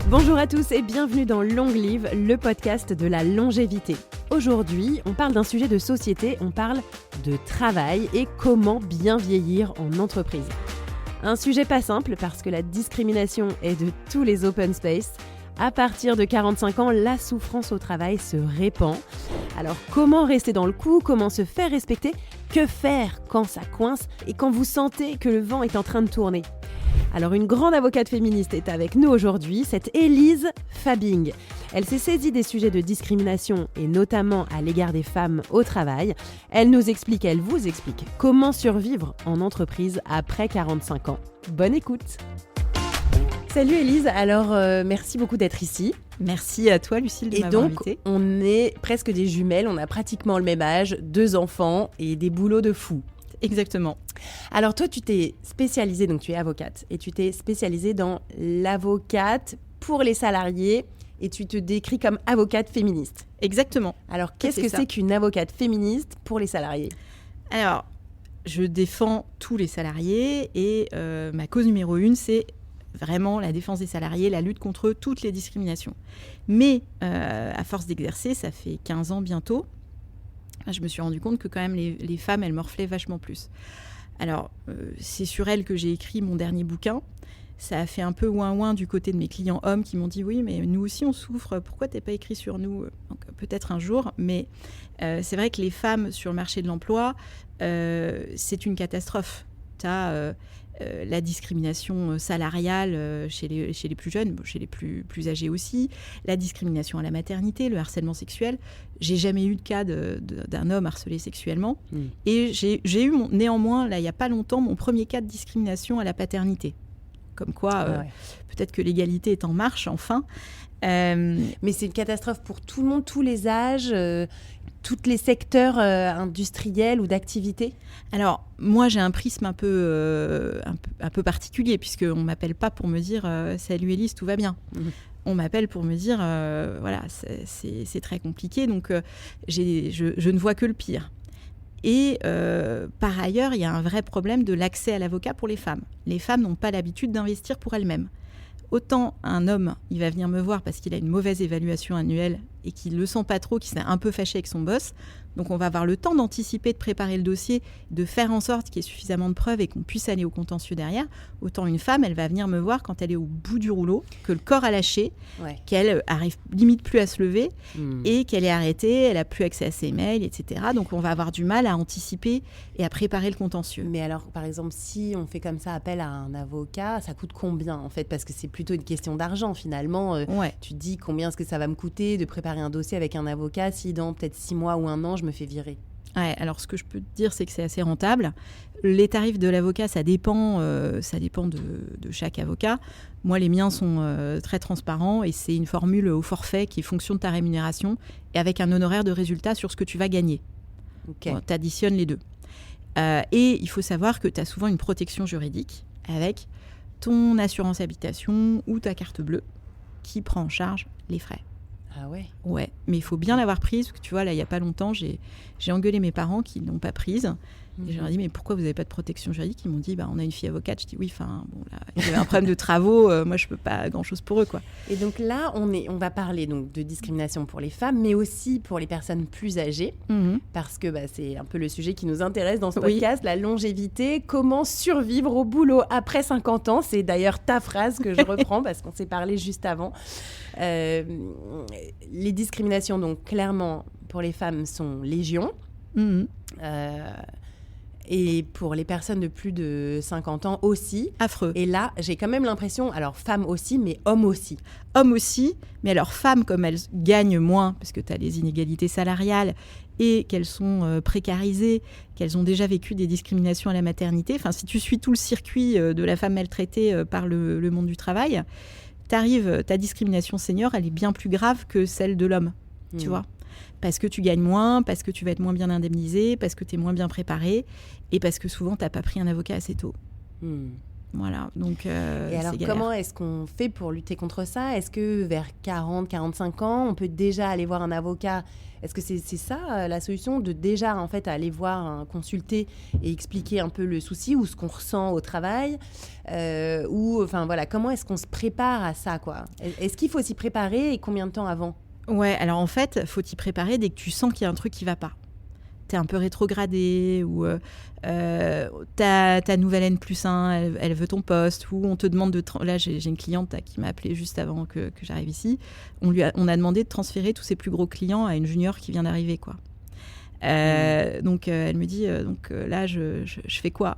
Bonjour à tous et bienvenue dans Long Live, le podcast de la longévité. Aujourd'hui, on parle d'un sujet de société, on parle de travail et comment bien vieillir en entreprise. Un sujet pas simple parce que la discrimination est de tous les open space. À partir de 45 ans, la souffrance au travail se répand. Alors comment rester dans le coup, comment se faire respecter, que faire quand ça coince et quand vous sentez que le vent est en train de tourner ? Alors une grande avocate féministe est avec nous aujourd'hui, c'est Élise Fabing. Elle s'est saisie des sujets de discrimination et notamment à l'égard des femmes au travail. Elle vous explique comment survivre en entreprise après 45 ans. Bonne écoute. Salut Élise, alors merci beaucoup d'être ici. Merci à toi Lucille de m'avoir invitée. Et donc on est presque des jumelles, on a pratiquement le même âge, 2 enfants et des boulots de fous. Exactement. Alors toi, tu t'es spécialisée, donc tu es avocate, et tu t'es spécialisée dans l'avocate pour les salariés, et tu te décris comme avocate féministe. Exactement. Alors qu'est-ce que c'est qu'une avocate féministe pour les salariés ? Alors, je défends tous les salariés, et ma cause numéro 1, c'est vraiment la défense des salariés, la lutte contre toutes les discriminations. Mais à force d'exercer, ça fait 15 ans bientôt, je me suis rendu compte que quand même les femmes, elles morflaient vachement plus. Alors, c'est sur elles que j'ai écrit mon dernier bouquin. Ça a fait un peu ouin-ouin du côté de mes clients hommes qui m'ont dit « Oui, mais nous aussi, on souffre. Pourquoi t'es pas écrit sur nous ?» Donc, peut-être un jour. Mais c'est vrai que les femmes sur le marché de l'emploi, c'est une catastrophe. T'as la discrimination salariale chez les plus jeunes, chez les plus âgés aussi, la discrimination à la maternité, le harcèlement sexuel. J'ai jamais eu de cas d'un homme harcelé sexuellement. Et j'ai eu néanmoins, là, il n'y a pas longtemps, mon premier cas de discrimination à la paternité. Comme quoi, peut-être que l'égalité est en marche, enfin. Mais c'est une catastrophe pour tout le monde, tous les âges, tous les secteurs industriels ou d'activité ? Alors, moi, j'ai un prisme un peu particulier, puisqu'on ne m'appelle pas pour me dire « Salut Élise, tout va bien ». On m'appelle pour me dire voilà, c'est très compliqué, donc je ne vois que le pire. Et par ailleurs, il y a un vrai problème de l'accès à l'avocat pour les femmes. Les femmes n'ont pas l'habitude d'investir pour elles-mêmes. Autant un homme, il va venir me voir parce qu'il a une mauvaise évaluation annuelle et qu'il ne le sent pas trop, qu'il s'est un peu fâché avec son boss. Donc on va avoir le temps d'anticiper, de préparer le dossier, de faire en sorte qu'il y ait suffisamment de preuves et qu'on puisse aller au contentieux derrière. Autant une femme, elle va venir me voir quand elle est au bout du rouleau, que le corps a lâché, qu'elle arrive limite plus à se lever et qu'elle est arrêtée, elle n'a plus accès à ses mails, etc. Donc on va avoir du mal à anticiper et à préparer le contentieux. Mais alors, par exemple, si on fait comme ça appel à un avocat, ça coûte combien en fait ? Parce que c'est plutôt une question d'argent finalement. Tu te dis combien est-ce que ça va me coûter de préparer un dossier avec un avocat si dans peut-être 6 mois ou 1 an, je me fais virer. Ouais, alors ce que je peux te dire, c'est que c'est assez rentable. Les tarifs de l'avocat, ça dépend de chaque avocat. Moi, les miens sont très transparents et c'est une formule au forfait qui est fonction de ta rémunération et avec un honoraire de résultat sur ce que tu vas gagner. Okay. Tu additionnes les deux. Et il faut savoir que tu as souvent une protection juridique avec ton assurance habitation ou ta carte bleue qui prend en charge les frais. Ah ouais ? Ouais, mais il faut bien l'avoir prise, parce que tu vois, là, il n'y a pas longtemps, j'ai engueulé mes parents qui ne l'ont pas prise. Et je leur ai dit, mais pourquoi vous n'avez pas de protection juridique ? Ils m'ont dit, on a une fille avocate. Je dis, oui, là, il y avait un problème de travaux, moi, je ne peux pas grand-chose pour eux, quoi. Et donc là, on va parler donc, de discrimination pour les femmes, mais aussi pour les personnes plus âgées, parce que c'est un peu le sujet qui nous intéresse dans ce podcast, la longévité, comment survivre au boulot après 50 ans. C'est d'ailleurs ta phrase que je reprends, parce qu'on s'est parlé juste avant. Les discriminations, donc, clairement, pour les femmes, sont légion. Et pour les personnes de plus de 50 ans aussi. Affreux. Et là, j'ai quand même l'impression, alors femmes aussi, mais hommes aussi. Hommes aussi, mais alors femmes, comme elles gagnent moins, parce que tu as les inégalités salariales, et qu'elles sont précarisées, qu'elles ont déjà vécu des discriminations à la maternité. Enfin, si tu suis tout le circuit de la femme maltraitée par le monde du travail, ta discrimination senior, elle est bien plus grave que celle de l'homme, tu vois. Parce que tu gagnes moins, parce que tu vas être moins bien indemnisé, parce que tu es moins bien préparé et parce que souvent, tu n'as pas pris un avocat assez tôt. Voilà, donc Et alors, c'est galère. comment est-ce qu'on fait pour lutter contre ça? Est-ce que vers 40, 45 ans, on peut déjà aller voir un avocat? Est-ce que c'est ça la solution, de déjà en fait aller voir, consulter et expliquer un peu le souci ou ce qu'on ressent au travail, ou enfin voilà, comment est-ce qu'on se prépare à ça, quoi? Est-ce qu'il faut s'y préparer et combien de temps avant? Ouais, alors en fait, faut t'y préparer dès que tu sens qu'il y a un truc qui va pas. T'es un peu rétrogradé, ou ta nouvelle N+1, elle veut ton poste, ou on te demande de... Là, j'ai une cliente qui m'a appelée juste avant que j'arrive ici. On a demandé de transférer tous ses plus gros clients à une junior qui vient d'arriver, quoi. Donc, elle me dit, là, je fais quoi?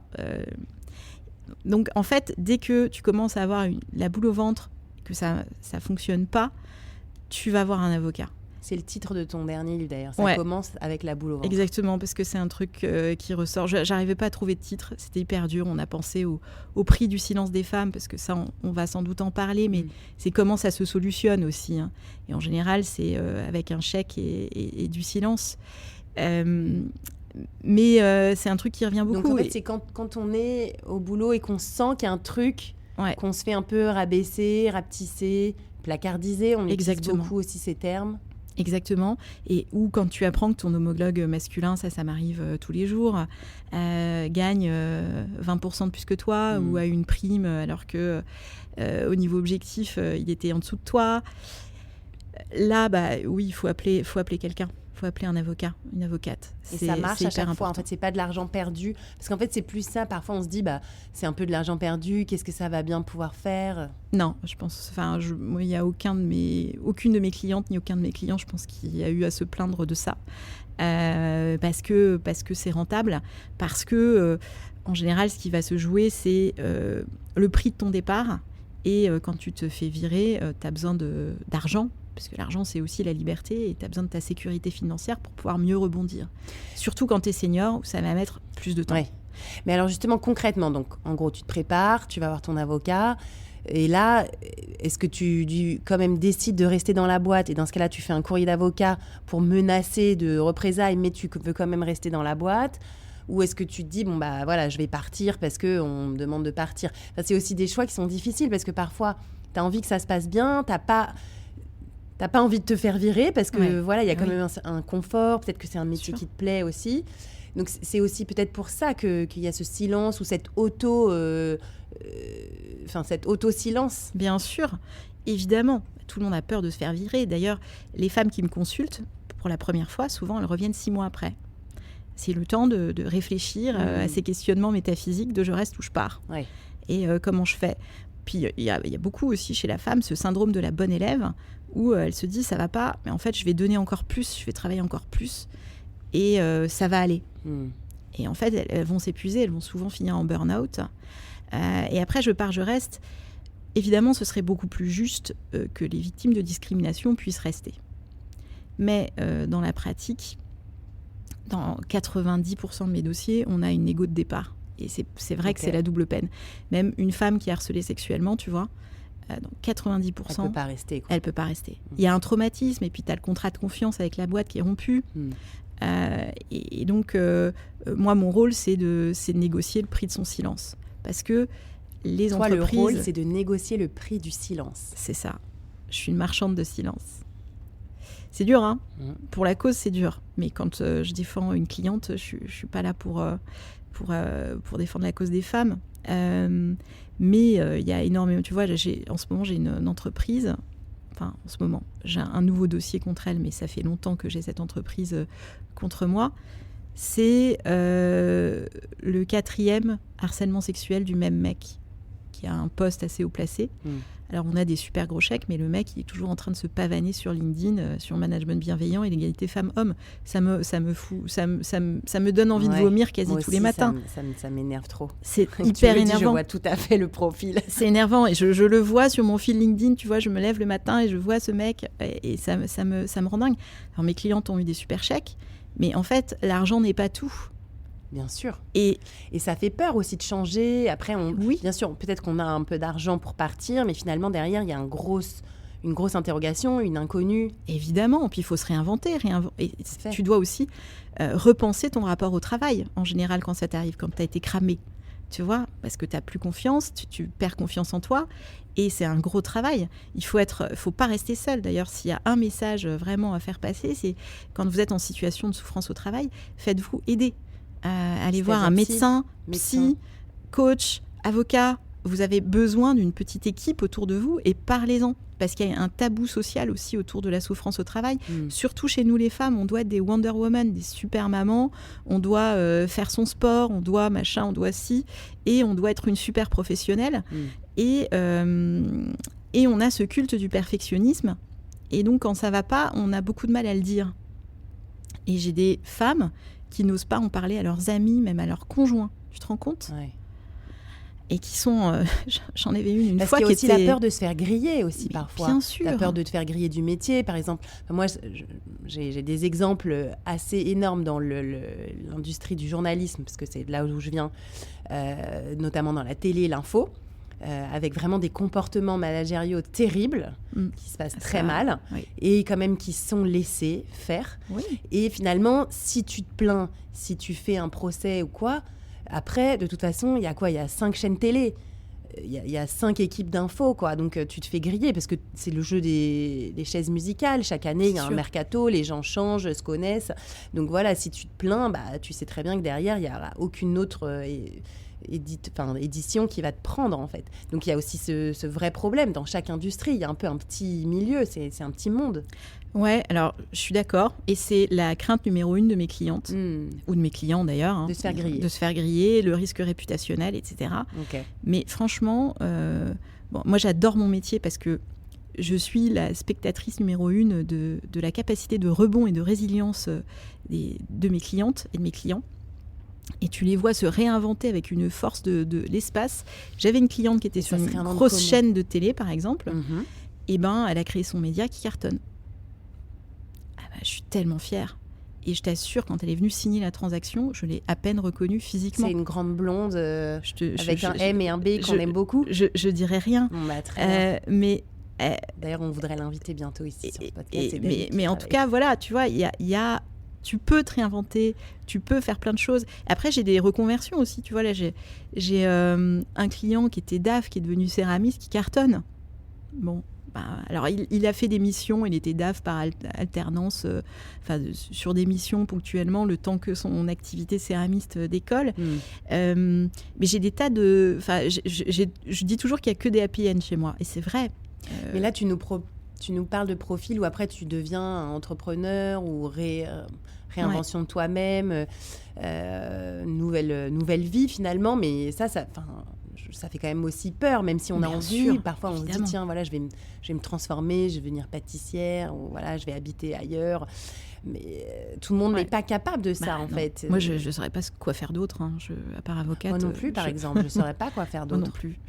Donc, en fait, dès que tu commences à avoir la boule au ventre, que ça fonctionne pas, tu vas voir un avocat. C'est le titre de ton dernier livre d'ailleurs. Ça Ouais. commence avec la boule au ventre. Exactement, parce que c'est un truc qui ressort. J'arrivais pas à trouver de titre, c'était hyper dur. On a pensé au prix du silence des femmes, parce que ça, on va sans doute en parler, mais c'est comment ça se solutionne aussi, hein. Et en général, c'est avec un chèque et du silence. Mais c'est un truc qui revient beaucoup. Donc en fait, c'est quand on est au boulot et qu'on sent qu'il y a un truc, Ouais. qu'on se fait un peu rabaisser, rapetisser, placardiser. On utilise Exactement. beaucoup aussi ces termes. Exactement. Et ou quand tu apprends que ton homologue masculin, ça m'arrive tous les jours, gagne 20% de plus que toi, ou a une prime alors que au niveau objectif, il était en dessous de toi. Là, oui, il faut appeler quelqu'un. Il faut appeler un avocat, une avocate. Et ça marche à chaque fois. Important. En fait, c'est pas de l'argent perdu. Parce qu'en fait, c'est plus ça. Parfois, on se dit, c'est un peu de l'argent perdu. Qu'est-ce que ça va bien pouvoir faire? Non, je pense. Moi, il y a aucune de mes clientes ni aucun de mes clients, je pense, qui a eu à se plaindre de ça, parce que c'est rentable, parce que en général, ce qui va se jouer, c'est le prix de ton départ. Et quand tu te fais virer, tu as besoin d'argent. Parce que l'argent, c'est aussi la liberté, et tu as besoin de ta sécurité financière pour pouvoir mieux rebondir. Surtout quand tu es senior, où ça va mettre plus de temps. Ouais. Mais alors justement, concrètement, donc, en gros, tu te prépares, tu vas voir ton avocat, et là, est-ce que tu quand même décides de rester dans la boîte, et dans ce cas-là, tu fais un courrier d'avocat pour menacer de représailles, mais tu veux quand même rester dans la boîte? Ou est-ce que tu te dis, voilà, je vais partir parce qu'on me demande de partir? Enfin, c'est aussi des choix qui sont difficiles, parce que parfois, tu as envie que ça se passe bien, t'as pas envie de te faire virer, parce que voilà, il y a quand même un confort, peut-être que c'est un métier qui te plaît aussi. Donc c'est aussi peut-être pour ça qu'il y a ce silence ou cet auto-silence. Bien sûr, évidemment, tout le monde a peur de se faire virer. D'ailleurs, les femmes qui me consultent pour la première fois, souvent, elles reviennent 6 mois après. C'est le temps de réfléchir à ces questionnements métaphysiques de je reste ou je pars. Ouais. Et comment je fais. Puis il y a beaucoup aussi chez la femme ce syndrome de la bonne élève, où elle se dit ça va pas, mais en fait je vais donner encore plus, je vais travailler encore plus, et ça va aller. Et en fait elles vont s'épuiser, elles vont souvent finir en burn-out. Et après je pars, je reste. Évidemment, ce serait beaucoup plus juste que les victimes de discrimination puissent rester. Mais dans la pratique, dans 90% de mes dossiers, on a une négo de départ. Et c'est vrai que c'est la double peine. Même une femme qui est harcelée sexuellement, tu vois, dans 90%... Elle peut pas rester, quoi. Elle peut pas rester. Il y a un traumatisme, et puis tu as le contrat de confiance avec la boîte qui est rompu. Et donc, moi, mon rôle, c'est de négocier le prix de son silence. Parce que les entreprises... Le rôle, c'est de négocier le prix du silence. C'est ça. Je suis une marchande de silence. C'est dur, hein. Pour la cause, c'est dur. Mais quand je défends une cliente, je suis pas là pour défendre la cause des femmes. Mais il y a énormément... Tu vois, en ce moment, j'ai une entreprise... Enfin, en ce moment, j'ai un nouveau dossier contre elle, mais ça fait longtemps que j'ai cette entreprise contre moi. C'est le 4e harcèlement sexuel du même mec, qui a un poste assez haut placé. Alors, on a des super gros chèques, mais le mec, il est toujours en train de se pavaner sur LinkedIn, sur management bienveillant et l'égalité femmes-hommes. Ça me donne envie de vomir quasi tous les matins. Ça m'énerve trop. C'est hyper énervant. Je vois tout à fait le profil. C'est énervant, et je le vois sur mon fil LinkedIn, tu vois, je me lève le matin et je vois ce mec, et ça me rend dingue. Alors, mes clientes ont eu des super chèques, mais en fait, l'argent n'est pas tout. Bien sûr. Et ça fait peur aussi de changer. Après, oui. Bien sûr, peut-être qu'on a un peu d'argent pour partir, mais finalement, derrière, il y a une grosse interrogation, une inconnue. Évidemment, puis il faut se réinventer. Et tu dois aussi repenser ton rapport au travail, en général, quand ça t'arrive, quand tu as été cramé. tu vois, parce que tu n'as plus confiance, tu perds confiance en toi. Et c'est un gros travail. Il faut pas rester seul. D'ailleurs, s'il y a un message vraiment à faire passer, c'est quand vous êtes en situation de souffrance au travail, faites-vous aider. Allez voir un médecin, psy, coach, avocat. Vous avez besoin d'une petite équipe autour de vous et parlez-en. Parce qu'il y a un tabou social aussi autour de la souffrance au travail. Surtout chez nous les femmes, on doit être des Wonder Woman, des super mamans. On doit faire son sport, on doit machin, on doit ci. Et on doit être une super professionnelle. Et on a ce culte du perfectionnisme. Et donc, quand ça va pas, on a beaucoup de mal à le dire. Et j'ai des femmes qui n'osent pas en parler à leurs amis, même à leurs conjoints. Tu te rends compte ? Ouais. Et qui sont... j'en avais une Parce fois qu'il y a aussi était... la peur de se faire griller aussi, Mais parfois. bien sûr. La peur de te faire griller du métier, par exemple. Moi, j'ai des exemples assez énormes dans l'industrie du journalisme, parce que c'est de là où je viens, notamment dans la télé, l'info, avec vraiment des comportements managériaux terribles, qui se passent très mal, oui. et quand même qui sont laissés faire. Oui. Et finalement, si tu te plains, si tu fais un procès ou quoi... Après, de toute façon, il y a quoi ? Il y a 5 chaînes télé, il y a 5 équipes d'infos, quoi. Donc, tu te fais griller parce que c'est le jeu des chaises musicales. Chaque année, il y a un mercato, les gens changent, se connaissent. Donc, voilà, si tu te plains, tu sais très bien que derrière, il n'y aura aucune autre édition qui va te prendre, en fait. Donc, il y a aussi ce vrai problème. Dans chaque industrie, il y a un peu un petit milieu, c'est un petit monde. Ouais, alors je suis d'accord. Et c'est la crainte numéro 1 de mes clientes, ou de mes clients d'ailleurs. Hein, de se faire griller. De se faire griller, le risque réputationnel, etc. Okay. Mais franchement, moi j'adore mon métier parce que je suis la spectatrice numéro 1 de la capacité de rebond et de résilience de mes clientes et de mes clients. Et tu les vois se réinventer avec une force de l'espace. J'avais une cliente qui était sur une grosse chaîne de télé, par exemple. Et elle a créé son média qui cartonne. Je suis tellement fière. Et je t'assure, quand elle est venue signer la transaction, je l'ai à peine reconnue physiquement. C'est une grande blonde avec un M et un B qu'on aime beaucoup. Je dirais rien. Bon, très bien. Mais d'ailleurs, on voudrait l'inviter bientôt ici sur le podcast. Mais en tout cas, voilà, tu vois, tu peux te réinventer, tu peux faire plein de choses. Après, j'ai des reconversions aussi. Tu vois, là, j'ai un client qui était DAF, qui est devenu céramiste, qui cartonne. Bon. Alors, il a fait des missions, il était DAF par alternance, sur des missions ponctuellement, le temps que son activité céramiste décolle. Mais j'ai des tas de... Je dis toujours qu'il n'y a que des happy end chez moi, et c'est vrai. Mais là, tu nous parles de profil où après tu deviens un entrepreneur ou réinvention de toi-même, nouvelle vie finalement, mais ça fait quand même aussi peur, même si on a envie. Parfois, on se dit, tiens, voilà, je vais me transformer, je vais devenir pâtissière, ou voilà, je vais habiter ailleurs. Mais tout le monde n'est pas capable de ça, en fait. Moi, je ne saurais pas quoi faire d'autre, hein. À part avocate. Moi non plus, par exemple, je ne saurais pas quoi faire d'autre. Moi non plus.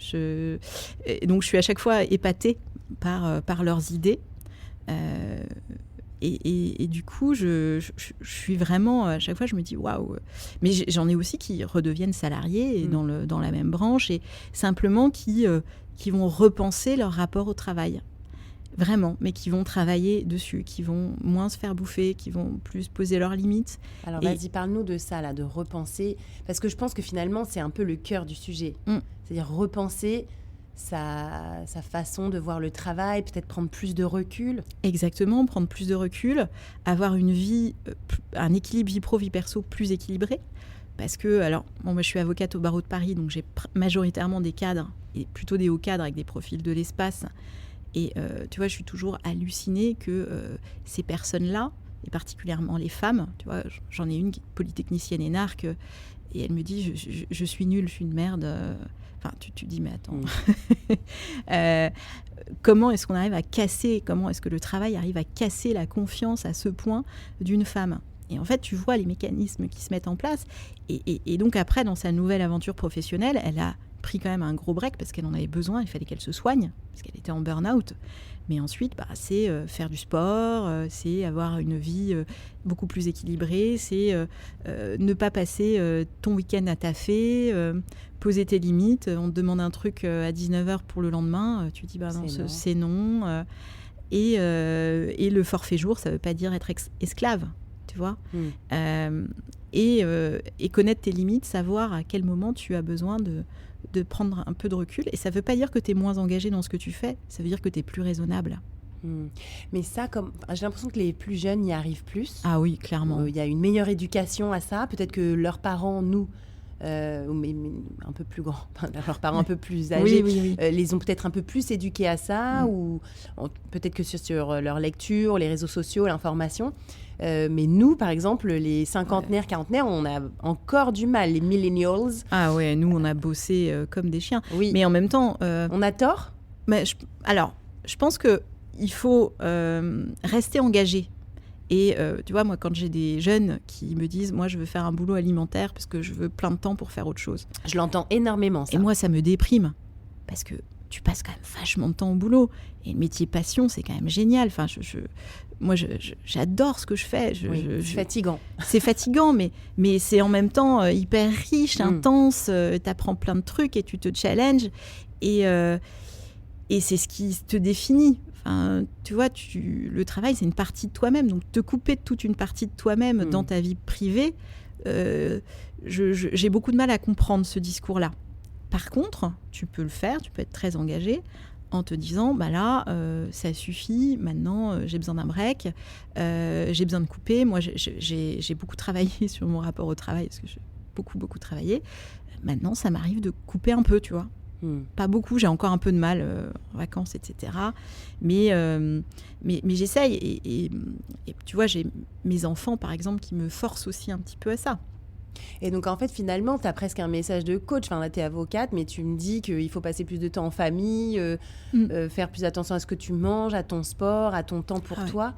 Donc, je suis à chaque fois épatée par leurs idées. Et du coup, je suis vraiment... À chaque fois, je me dis, waouh. Mais j'en ai aussi qui redeviennent salariés dans la même branche et simplement qui vont repenser leur rapport au travail. Vraiment, mais qui vont travailler dessus, qui vont moins se faire bouffer, qui vont plus poser leurs limites. Alors, vas-y, parle-nous de ça, là, de repenser. Parce que je pense que finalement, c'est un peu le cœur du sujet. C'est-à-dire repenser... Sa façon de voir le travail, peut-être prendre plus de recul. Exactement, prendre plus de recul, avoir une vie, un équilibre vie pro, vie perso plus équilibré. Parce que, moi je suis avocate au barreau de Paris, donc j'ai majoritairement des cadres, et plutôt des hauts cadres avec des profils de l'espace. Et tu vois, je suis toujours hallucinée que ces personnes-là, et particulièrement les femmes, tu vois, j'en ai une qui est polytechnicienne énarque, et elle me dit, je suis nulle, je suis une merde. Enfin, tu dis, mais attends, comment est-ce qu'on arrive à casser, comment est-ce que le travail arrive à casser la confiance à ce point d'une femme ? Et en fait, tu vois les mécanismes qui se mettent en place. Et donc après, dans sa nouvelle aventure professionnelle, elle a pris quand même un gros break parce qu'elle en avait besoin, il fallait qu'elle se soigne, parce qu'elle était en burn-out. Mais ensuite, c'est faire du sport, c'est avoir une vie beaucoup plus équilibrée, c'est ne pas passer ton week-end à taffer, poser tes limites. On te demande un truc à 19h pour le lendemain, tu dis non, c'est non. Et le forfait jour, ça ne veut pas dire être esclave, tu vois. et connaître tes limites, savoir à quel moment tu as besoin de prendre un peu de recul. Et ça ne veut pas dire que tu es moins engagé dans ce que tu fais, ça veut dire que tu es plus raisonnable. Mais ça, j'ai l'impression que les plus jeunes y arrivent plus. Ah oui, clairement. Il y a une meilleure éducation à ça. Peut-être que leurs parents, nous, mais un peu plus grands, leurs parents un peu plus âgés, les ont peut-être un peu plus éduqués à ça, ou peut-être que sur leur lecture, les réseaux sociaux, l'information. Mais nous, par exemple, les cinquantenaires, quarantenaires, on a encore du mal, les millennials. Ah ouais, nous, on a bossé comme des chiens. Oui. Mais en même temps... On a tort ? Mais je pense qu'il faut rester engagé. Et tu vois, moi, quand j'ai des jeunes qui me disent « Moi, je veux faire un boulot alimentaire parce que je veux plein de temps pour faire autre chose. » Je l'entends énormément, ça. Et moi, ça me déprime parce que tu passes quand même vachement de temps au boulot. Et le métier passion, c'est quand même génial. Enfin, moi, j'adore ce que je fais. C'est fatigant. C'est fatigant, mais c'est en même temps hyper riche, intense. Tu apprends plein de trucs et tu te challenges. Et c'est ce qui te définit. Enfin, tu vois, le travail, c'est une partie de toi-même. Donc, te couper de toute une partie de toi-même dans ta vie privée, j'ai beaucoup de mal à comprendre ce discours-là. Par contre, tu peux le faire, tu peux être très engagé en te disant, bah là, ça suffit, maintenant, j'ai besoin d'un break, j'ai besoin de couper. Moi, j'ai beaucoup travaillé sur mon rapport au travail, parce que j'ai beaucoup travaillé. Maintenant, ça m'arrive de couper un peu, tu vois. Pas beaucoup, j'ai encore un peu de mal en vacances, etc. Mais j'essaye. Et tu vois, j'ai mes enfants, par exemple, qui me forcent aussi un petit peu à ça. Et donc, en fait, finalement, tu as presque un message de coach. Enfin, là, tu es avocate, mais tu me dis qu'il faut passer plus de temps en famille, faire plus attention à ce que tu manges, à ton sport, à ton temps pour toi.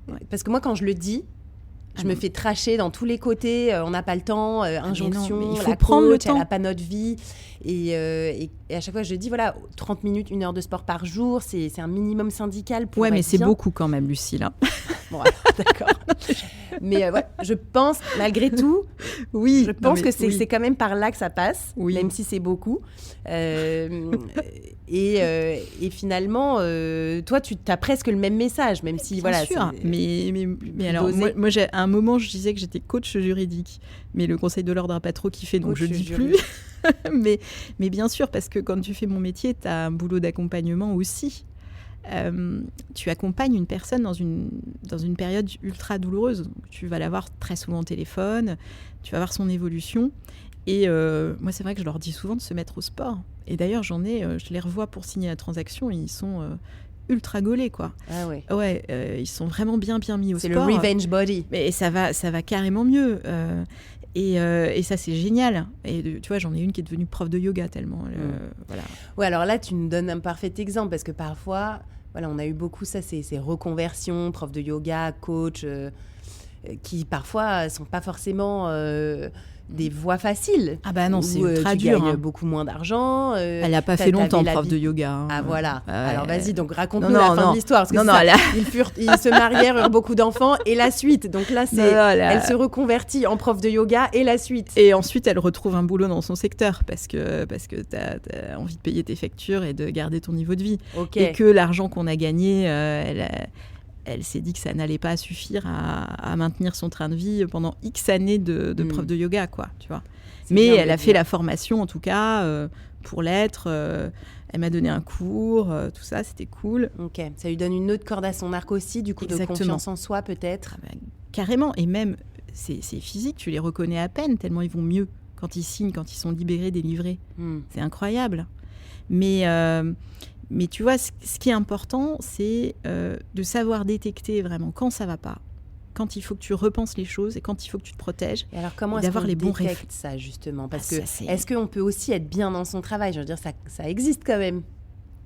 Ouais. Parce que moi, quand je le dis, je me fais tracher dans tous les côtés. On n'a pas le temps, injonction, mais il faut la prendre coach, le temps. Elle n'a pas notre vie. Et à chaque fois, je dis, voilà, 30 minutes, 1 heure de sport par jour, c'est un minimum syndical pour être mais c'est bien. beaucoup quand même, Lucille. Bon, d'accord. Mais je pense, malgré tout, je pense que c'est quand même par là que ça passe, même si c'est beaucoup. Et finalement, toi, tu as presque le même message, même si... Bien sûr, mais alors, moi à un moment, je disais que j'étais coach juridique, mais le Conseil de l'Ordre n'a pas trop kiffé, donc je ne dis plus. mais bien sûr, parce que quand tu fais mon métier, tu as un boulot d'accompagnement aussi. Tu accompagnes une personne dans une période ultra douloureuse. Tu vas la voir très souvent au téléphone, tu vas voir son évolution. Et moi, c'est vrai que je leur dis souvent de se mettre au sport. Et d'ailleurs, je les revois pour signer la transaction et ils sont ultra gaulés, quoi. Ah ouais. Ouais, ils sont vraiment bien mis au sport. C'est le revenge body. Et ça va carrément mieux. Et ça, c'est génial. Et tu vois, j'en ai une qui est devenue prof de yoga tellement. Voilà. Ouais, alors là, tu nous donnes un parfait exemple parce que parfois, voilà, on a eu beaucoup ça, ces reconversions, prof de yoga, coach, qui parfois sont pas forcément des voies faciles. Ah bah non, c'est ultra tu dur. Gagnes beaucoup moins d'argent. Elle n'a pas fait longtemps prof de yoga. Ah voilà. Alors vas-y, donc raconte-nous la fin de l'histoire. Parce que ils se marièrent, eurent beaucoup d'enfants et la suite. Donc là, elle se reconvertit en prof de yoga et la suite. Et ensuite, elle retrouve un boulot dans son secteur parce que tu as envie de payer tes factures et de garder ton niveau de vie. Okay. Et que l'argent qu'on a gagné, elle s'est dit que ça n'allait pas suffire à maintenir son train de vie pendant X années de prof de yoga, quoi, tu vois. Mais elle a fait la formation, en tout cas, pour l'être. Elle m'a donné un cours, tout ça, c'était cool. Ok, ça lui donne une autre corde à son arc aussi, du coup, Exactement. De confiance en soi, peut-être. Ah bah, carrément, et même, c'est physique, tu les reconnais à peine, tellement ils vont mieux quand ils signent, quand ils sont libérés, délivrés. C'est incroyable. Mais tu vois, ce qui est important, c'est de savoir détecter vraiment quand ça ne va pas, quand il faut que tu repenses les choses et quand il faut que tu te protèges. Et alors, comment est-ce qu'on détecte ça, justement ? Parce que est-ce qu'on peut aussi être bien dans son travail ? Je veux dire, ça existe quand même.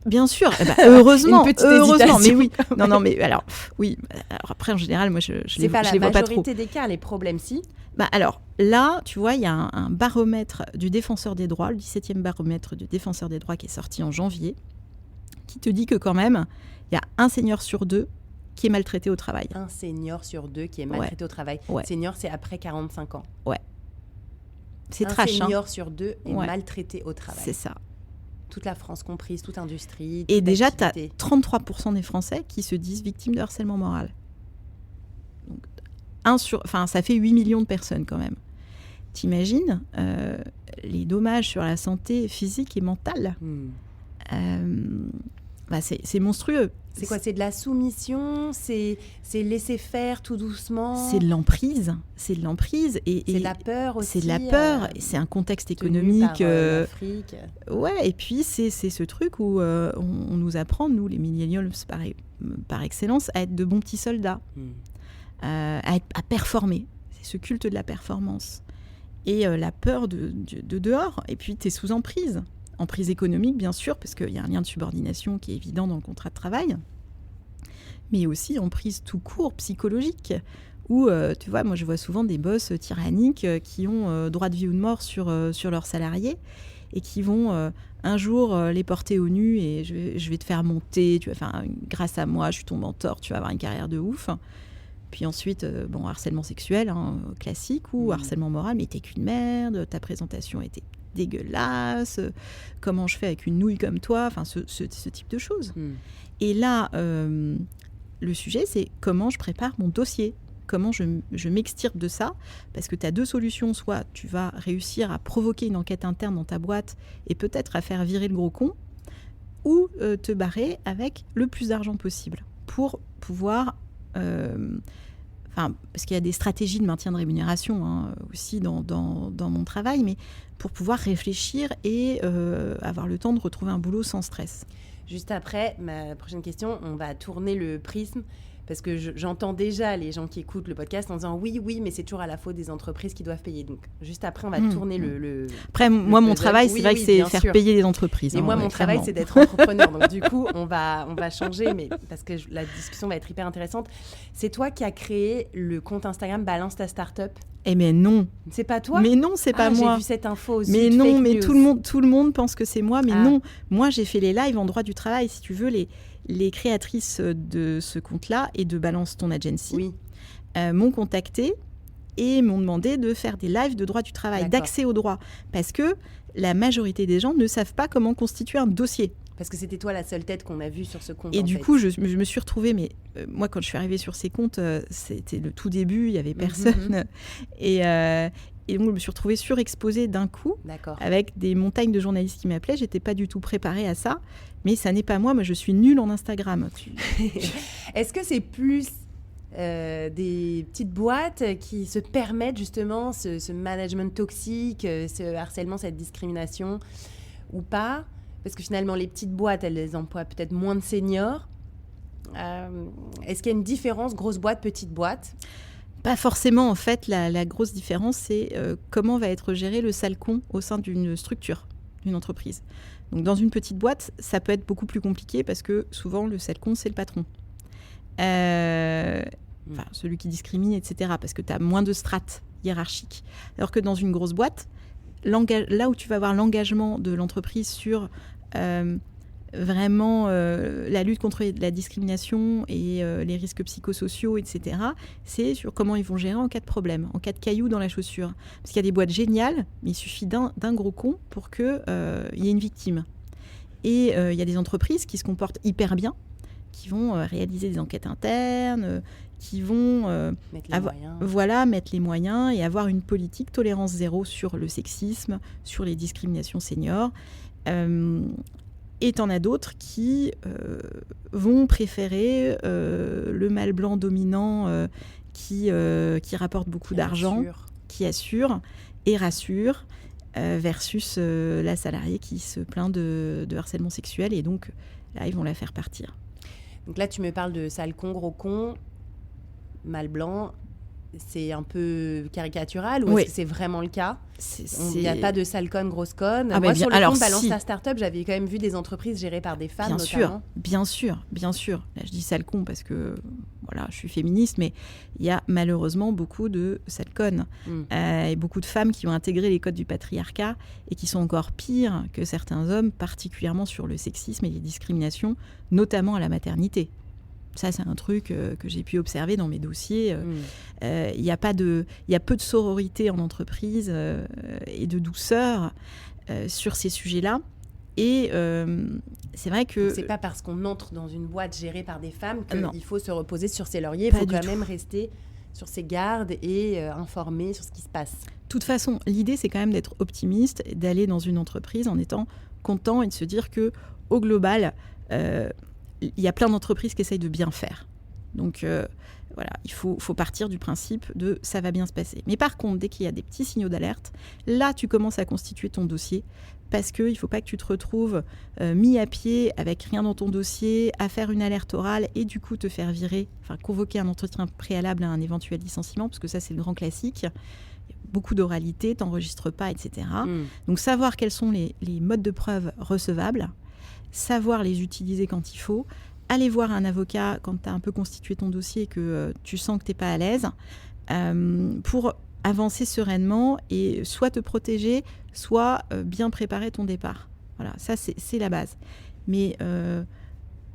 Bien sûr, heureusement, une petite hésitation. Mais oui. Non, mais alors, oui. Alors après, en général, moi, je les vois pas trop. C'est pas la majorité des cas, les problèmes, si. Alors là, tu vois, il y a un baromètre du Défenseur des droits, le 17e baromètre du Défenseur des droits qui est sorti en janvier, qui te dit que quand même, il y a un senior sur 2 qui est maltraité au travail. Un senior sur 2 qui est maltraité au travail. Ouais. Senior, c'est après 45 ans. Ouais. C'est trash. Un senior sur 2 est maltraité au travail. C'est ça. Toute la France comprise, toute industrie. Et déjà, tu as 33% des Français qui se disent victimes de harcèlement moral. Donc, ça fait 8 millions de personnes quand même. T'imagines les dommages sur la santé physique et mentale. C'est monstrueux. C'est quoi? C'est de la soumission? C'est laisser faire tout doucement? C'est de l'emprise. C'est de la peur aussi. C'est de la peur. C'est un contexte économique. L'Afrique. Ouais, et puis c'est ce truc où on nous apprend, nous les millennials par excellence, à être de bons petits soldats, à performer. C'est ce culte de la performance. Et la peur de dehors. Et puis tu es sous emprise. Emprise économique, bien sûr, parce qu'il y a un lien de subordination qui est évident dans le contrat de travail, mais aussi emprise tout court, psychologique, où, tu vois, moi je vois souvent des boss tyranniques qui ont droit de vie ou de mort sur leurs salariés et qui vont un jour les porter au nu et je vais te faire monter, grâce à moi, je suis ton mentor, tu vas avoir une carrière de ouf. Puis ensuite, harcèlement sexuel, classique, ou harcèlement moral, mais t'es qu'une merde, ta présentation était dégueulasse, comment je fais avec une nouille comme toi, ce type de choses. Et là, le sujet, c'est comment je prépare mon dossier, comment je m'extirpe de ça, parce que tu as deux solutions, soit tu vas réussir à provoquer une enquête interne dans ta boîte et peut-être à faire virer le gros con, ou te barrer avec le plus d'argent possible pour pouvoir... parce qu'il y a des stratégies de maintien de rémunération aussi dans mon travail, mais pour pouvoir réfléchir et avoir le temps de retrouver un boulot sans stress. Juste après, ma prochaine question, on va tourner le prisme, parce que j'entends déjà les gens qui écoutent le podcast en disant oui, mais c'est toujours à la faute des entreprises qui doivent payer. Donc, juste après, on va tourner le Après, moi, mon travail, c'est vrai que c'est faire payer les entreprises. Et moi, mon travail, c'est d'être entrepreneur. Donc, du coup, on va changer, mais parce que la discussion va être hyper intéressante. C'est toi qui as créé le compte Instagram Balance ta Startup? Mais non. C'est pas toi? Mais non, c'est pas moi. J'ai vu cette info aussi. Mais non, mais tout le monde pense que c'est moi. Mais non, moi, j'ai fait les lives en droit du travail. Si tu veux, les créatrices de ce compte-là et de Balance ton agency m'ont contactée et m'ont demandé de faire des lives de droit du travail, d'accès au droit. Parce que la majorité des gens ne savent pas comment constituer un dossier. Parce que c'était toi la seule tête qu'on a vue sur ce compte. Et du coup, je me suis retrouvée, mais moi, quand je suis arrivée sur ces comptes, c'était le tout début, il n'y avait personne. Et donc, je me suis retrouvée surexposée d'un coup, avec des montagnes de journalistes qui m'appelaient. Je n'étais pas du tout préparée à ça. Mais ça n'est pas moi, je suis nulle en Instagram. Est-ce que c'est plus des petites boîtes qui se permettent justement ce management toxique, ce harcèlement, cette discrimination, ou pas? Parce que finalement, les petites boîtes, elles emploient peut-être moins de seniors. Est-ce qu'il y a une différence, grosse boîte, petite boîte? Pas forcément, en fait. La grosse différence, c'est comment va être géré le sale con au sein d'une structure, d'une entreprise. Donc, dans une petite boîte, ça peut être beaucoup plus compliqué parce que souvent, le sale con, c'est le patron. Celui qui discrimine, etc. Parce que tu as moins de strates hiérarchiques. Alors que dans une grosse boîte, là où tu vas avoir l'engagement de l'entreprise sur vraiment la lutte contre la discrimination et les risques psychosociaux, etc., c'est sur comment ils vont gérer en cas de problème, en cas de caillou dans la chaussure. Parce qu'il y a des boîtes géniales, mais il suffit d'un gros con pour qu'il y ait une victime. Et il y a des entreprises qui se comportent hyper bien, qui vont réaliser des enquêtes internes, qui vont mettre les moyens et avoir une politique tolérance zéro sur le sexisme, sur les discriminations seniors. Et t'en as d'autres qui vont préférer le mâle blanc dominant qui rapporte beaucoup d'argent, qui assure et rassure, versus la salariée qui se plaint de harcèlement sexuel. Et donc, là, ils vont la faire partir. Donc là, tu me parles de sale con, gros con, mâle blanc. C'est un peu caricatural ou est-ce que c'est vraiment le cas? Il n'y a pas de sale conne, grosse conne. Moi, sur le compte Balance ta Startup, j'avais quand même vu des entreprises gérées par des femmes, notamment. Bien sûr. Là, je dis sale con parce que voilà, je suis féministe, mais il y a malheureusement beaucoup de sale connes et beaucoup de femmes qui ont intégré les codes du patriarcat et qui sont encore pires que certains hommes, particulièrement sur le sexisme et les discriminations, notamment à la maternité. Ça, c'est un truc que j'ai pu observer dans mes dossiers. Il y a peu de sororité en entreprise et de douceur sur ces sujets-là. Et c'est vrai que... Donc, c'est pas parce qu'on entre dans une boîte gérée par des femmes qu'il faut se reposer sur ses lauriers. Il faut quand même rester sur ses gardes et informé sur ce qui se passe. De toute façon, l'idée, c'est quand même d'être optimiste, d'aller dans une entreprise en étant content et de se dire qu'au global, il y a plein d'entreprises qui essayent de bien faire. Donc, voilà, il faut partir du principe de ça va bien se passer. Mais par contre, dès qu'il y a des petits signaux d'alerte, là, tu commences à constituer ton dossier parce qu'il ne faut pas que tu te retrouves mis à pied avec rien dans ton dossier, à faire une alerte orale et du coup te faire virer, enfin convoquer un entretien préalable à un éventuel licenciement, parce que ça, c'est le grand classique. Il y a beaucoup d'oralité, tu n'enregistres pas, etc. Donc, savoir quels sont les modes de preuve recevables, savoir les utiliser quand il faut, aller voir un avocat quand tu as un peu constitué ton dossier et que tu sens que tu n'es pas à l'aise, pour avancer sereinement et soit te protéger, soit bien préparer ton départ. Voilà, ça c'est la base. Mais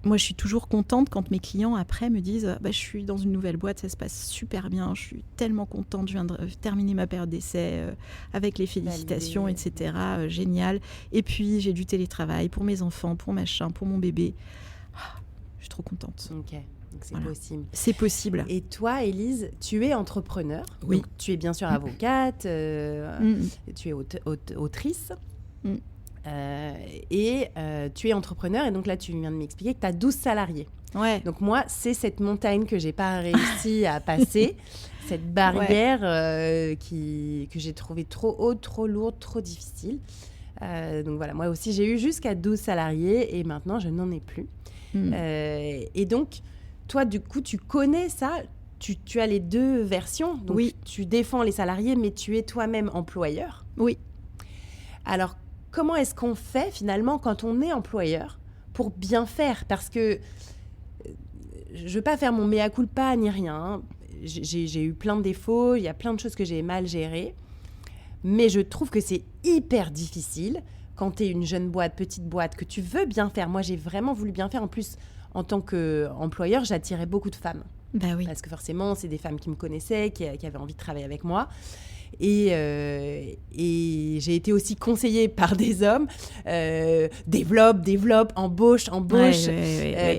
moi, je suis toujours contente quand mes clients, après, me disent « je suis dans une nouvelle boîte, ça se passe super bien, je suis tellement contente, je viens de terminer ma période d'essai avec les félicitations, etc. Génial. Et puis, j'ai du télétravail pour mes enfants, pour machin, pour mon bébé. Je suis trop contente. » Ok, donc c'est possible. C'est possible. Et toi, Élise, tu es entrepreneur. Oui. Donc, tu es bien sûr avocate, tu es autrice. Et tu es entrepreneur, et donc là tu viens de m'expliquer que tu as 12 salariés. Ouais. Donc moi, c'est cette montagne que j'ai pas réussi à passer, cette barrière que j'ai trouvée trop haute, trop lourde, trop difficile. Donc voilà, moi aussi j'ai eu jusqu'à 12 salariés et maintenant je n'en ai plus. Et donc, toi du coup, tu connais ça, tu as les deux versions. Donc tu défends les salariés, mais tu es toi-même employeur. Oui. Alors, comment est-ce qu'on fait finalement quand on est employeur pour bien faire ? Parce que je ne veux pas faire mon mea culpa ni rien. Hein. J'ai eu plein de défauts, il y a plein de choses que j'ai mal gérées. Mais je trouve que c'est hyper difficile quand tu es une jeune boîte, petite boîte, que tu veux bien faire. Moi, j'ai vraiment voulu bien faire. En plus, en tant qu'employeur, j'attirais beaucoup de femmes. Bah oui. Parce que forcément, c'est des femmes qui me connaissaient, qui avaient envie de travailler avec moi. Et j'ai été aussi conseillée par des hommes. Développe, embauche,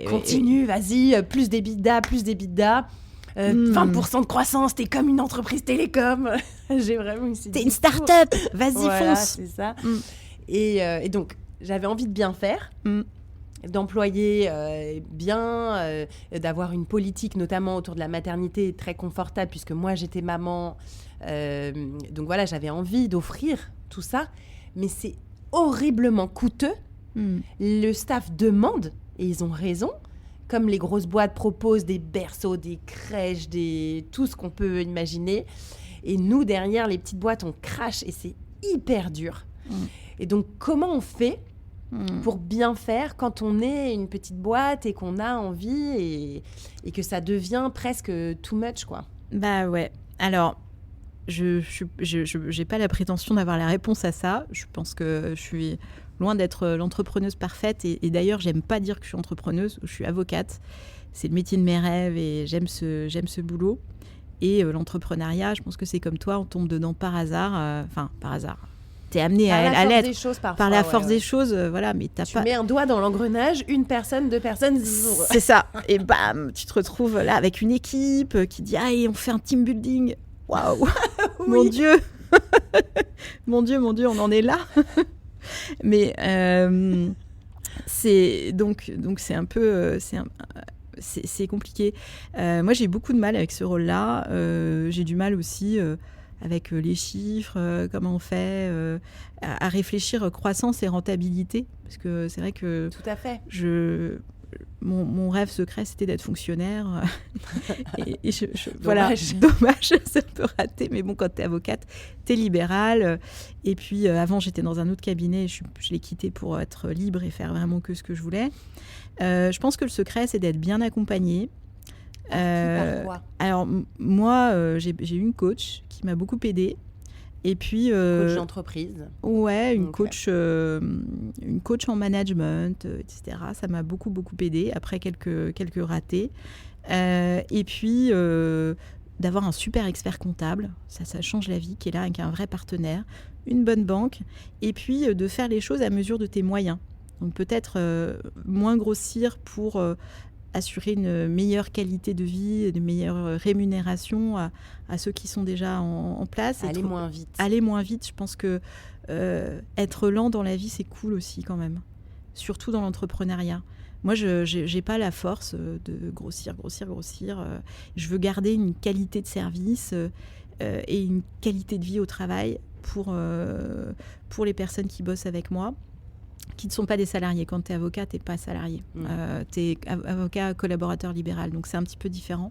continue, vas-y, plus d'EBITDA. 20% de croissance, t'es comme une entreprise télécom. J'ai vraiment eu T'es une start-up, vas-y, voilà, fonce. C'est ça. Et donc, j'avais envie de bien faire. D'employer bien, d'avoir une politique notamment autour de la maternité très confortable, puisque moi j'étais maman, donc voilà, j'avais envie d'offrir tout ça, mais c'est horriblement coûteux. Le staff demande, et ils ont raison, comme les grosses boîtes proposent des berceaux, des crèches, tout ce qu'on peut imaginer, et nous derrière les petites boîtes on crache et c'est hyper dur. Et donc comment on fait pour bien faire quand on est une petite boîte et qu'on a envie et que ça devient presque too much, quoi. Bah ouais. Alors, je n'ai pas la prétention d'avoir la réponse à ça. Je pense que je suis loin d'être l'entrepreneuse parfaite. Et d'ailleurs, j'aime pas dire que je suis entrepreneuse. Je suis avocate. C'est le métier de mes rêves et j'aime ce boulot. Et l'entrepreneuriat, je pense que c'est comme toi, on tombe dedans par hasard. Enfin, par hasard. T'es amené à l'être par la force des choses, voilà, mais tu mets un doigt dans l'engrenage, une personne, deux personnes. C'est ça. Et bam, tu te retrouves là avec une équipe qui dit « on fait un team building ». Waouh. Mon Dieu. Mon Dieu, on en est là. Mais c'est c'est un peu c'est compliqué. Moi, j'ai beaucoup de mal avec ce rôle-là. J'ai du mal aussi avec les chiffres, comment on fait, à réfléchir croissance et rentabilité. Parce que c'est vrai que... Tout à fait. Mon rêve secret, c'était d'être fonctionnaire. Voilà, dommage, ça peut rater. Mais bon, quand t'es avocate, t'es libérale. Et puis, avant, j'étais dans un autre cabinet. Je l'ai quitté pour être libre et faire vraiment que ce que je voulais. Je pense que le secret, c'est d'être bien accompagnée. Alors moi, j'ai eu une coach qui m'a beaucoup aidée. Et puis coach d'entreprise. Ouais, une coach en management, etc. Ça m'a beaucoup aidée après quelques ratés. Et puis d'avoir un super expert comptable, ça change la vie, qui est là avec un vrai partenaire, une bonne banque, et puis de faire les choses à mesure de tes moyens. Donc peut-être moins grossir pour assurer une meilleure qualité de vie, une meilleure rémunération à ceux qui sont déjà en place. Aller moins vite. Aller moins vite, je pense que être lent dans la vie, c'est cool aussi quand même. Surtout dans l'entrepreneuriat. Moi, je n'ai pas la force de grossir. Je veux garder une qualité de service et une qualité de vie au travail pour les personnes qui bossent avec moi, qui ne sont pas des salariés. Quand tu es avocat, tu n'es pas salarié. Tu es avocat collaborateur libéral, donc c'est un petit peu différent.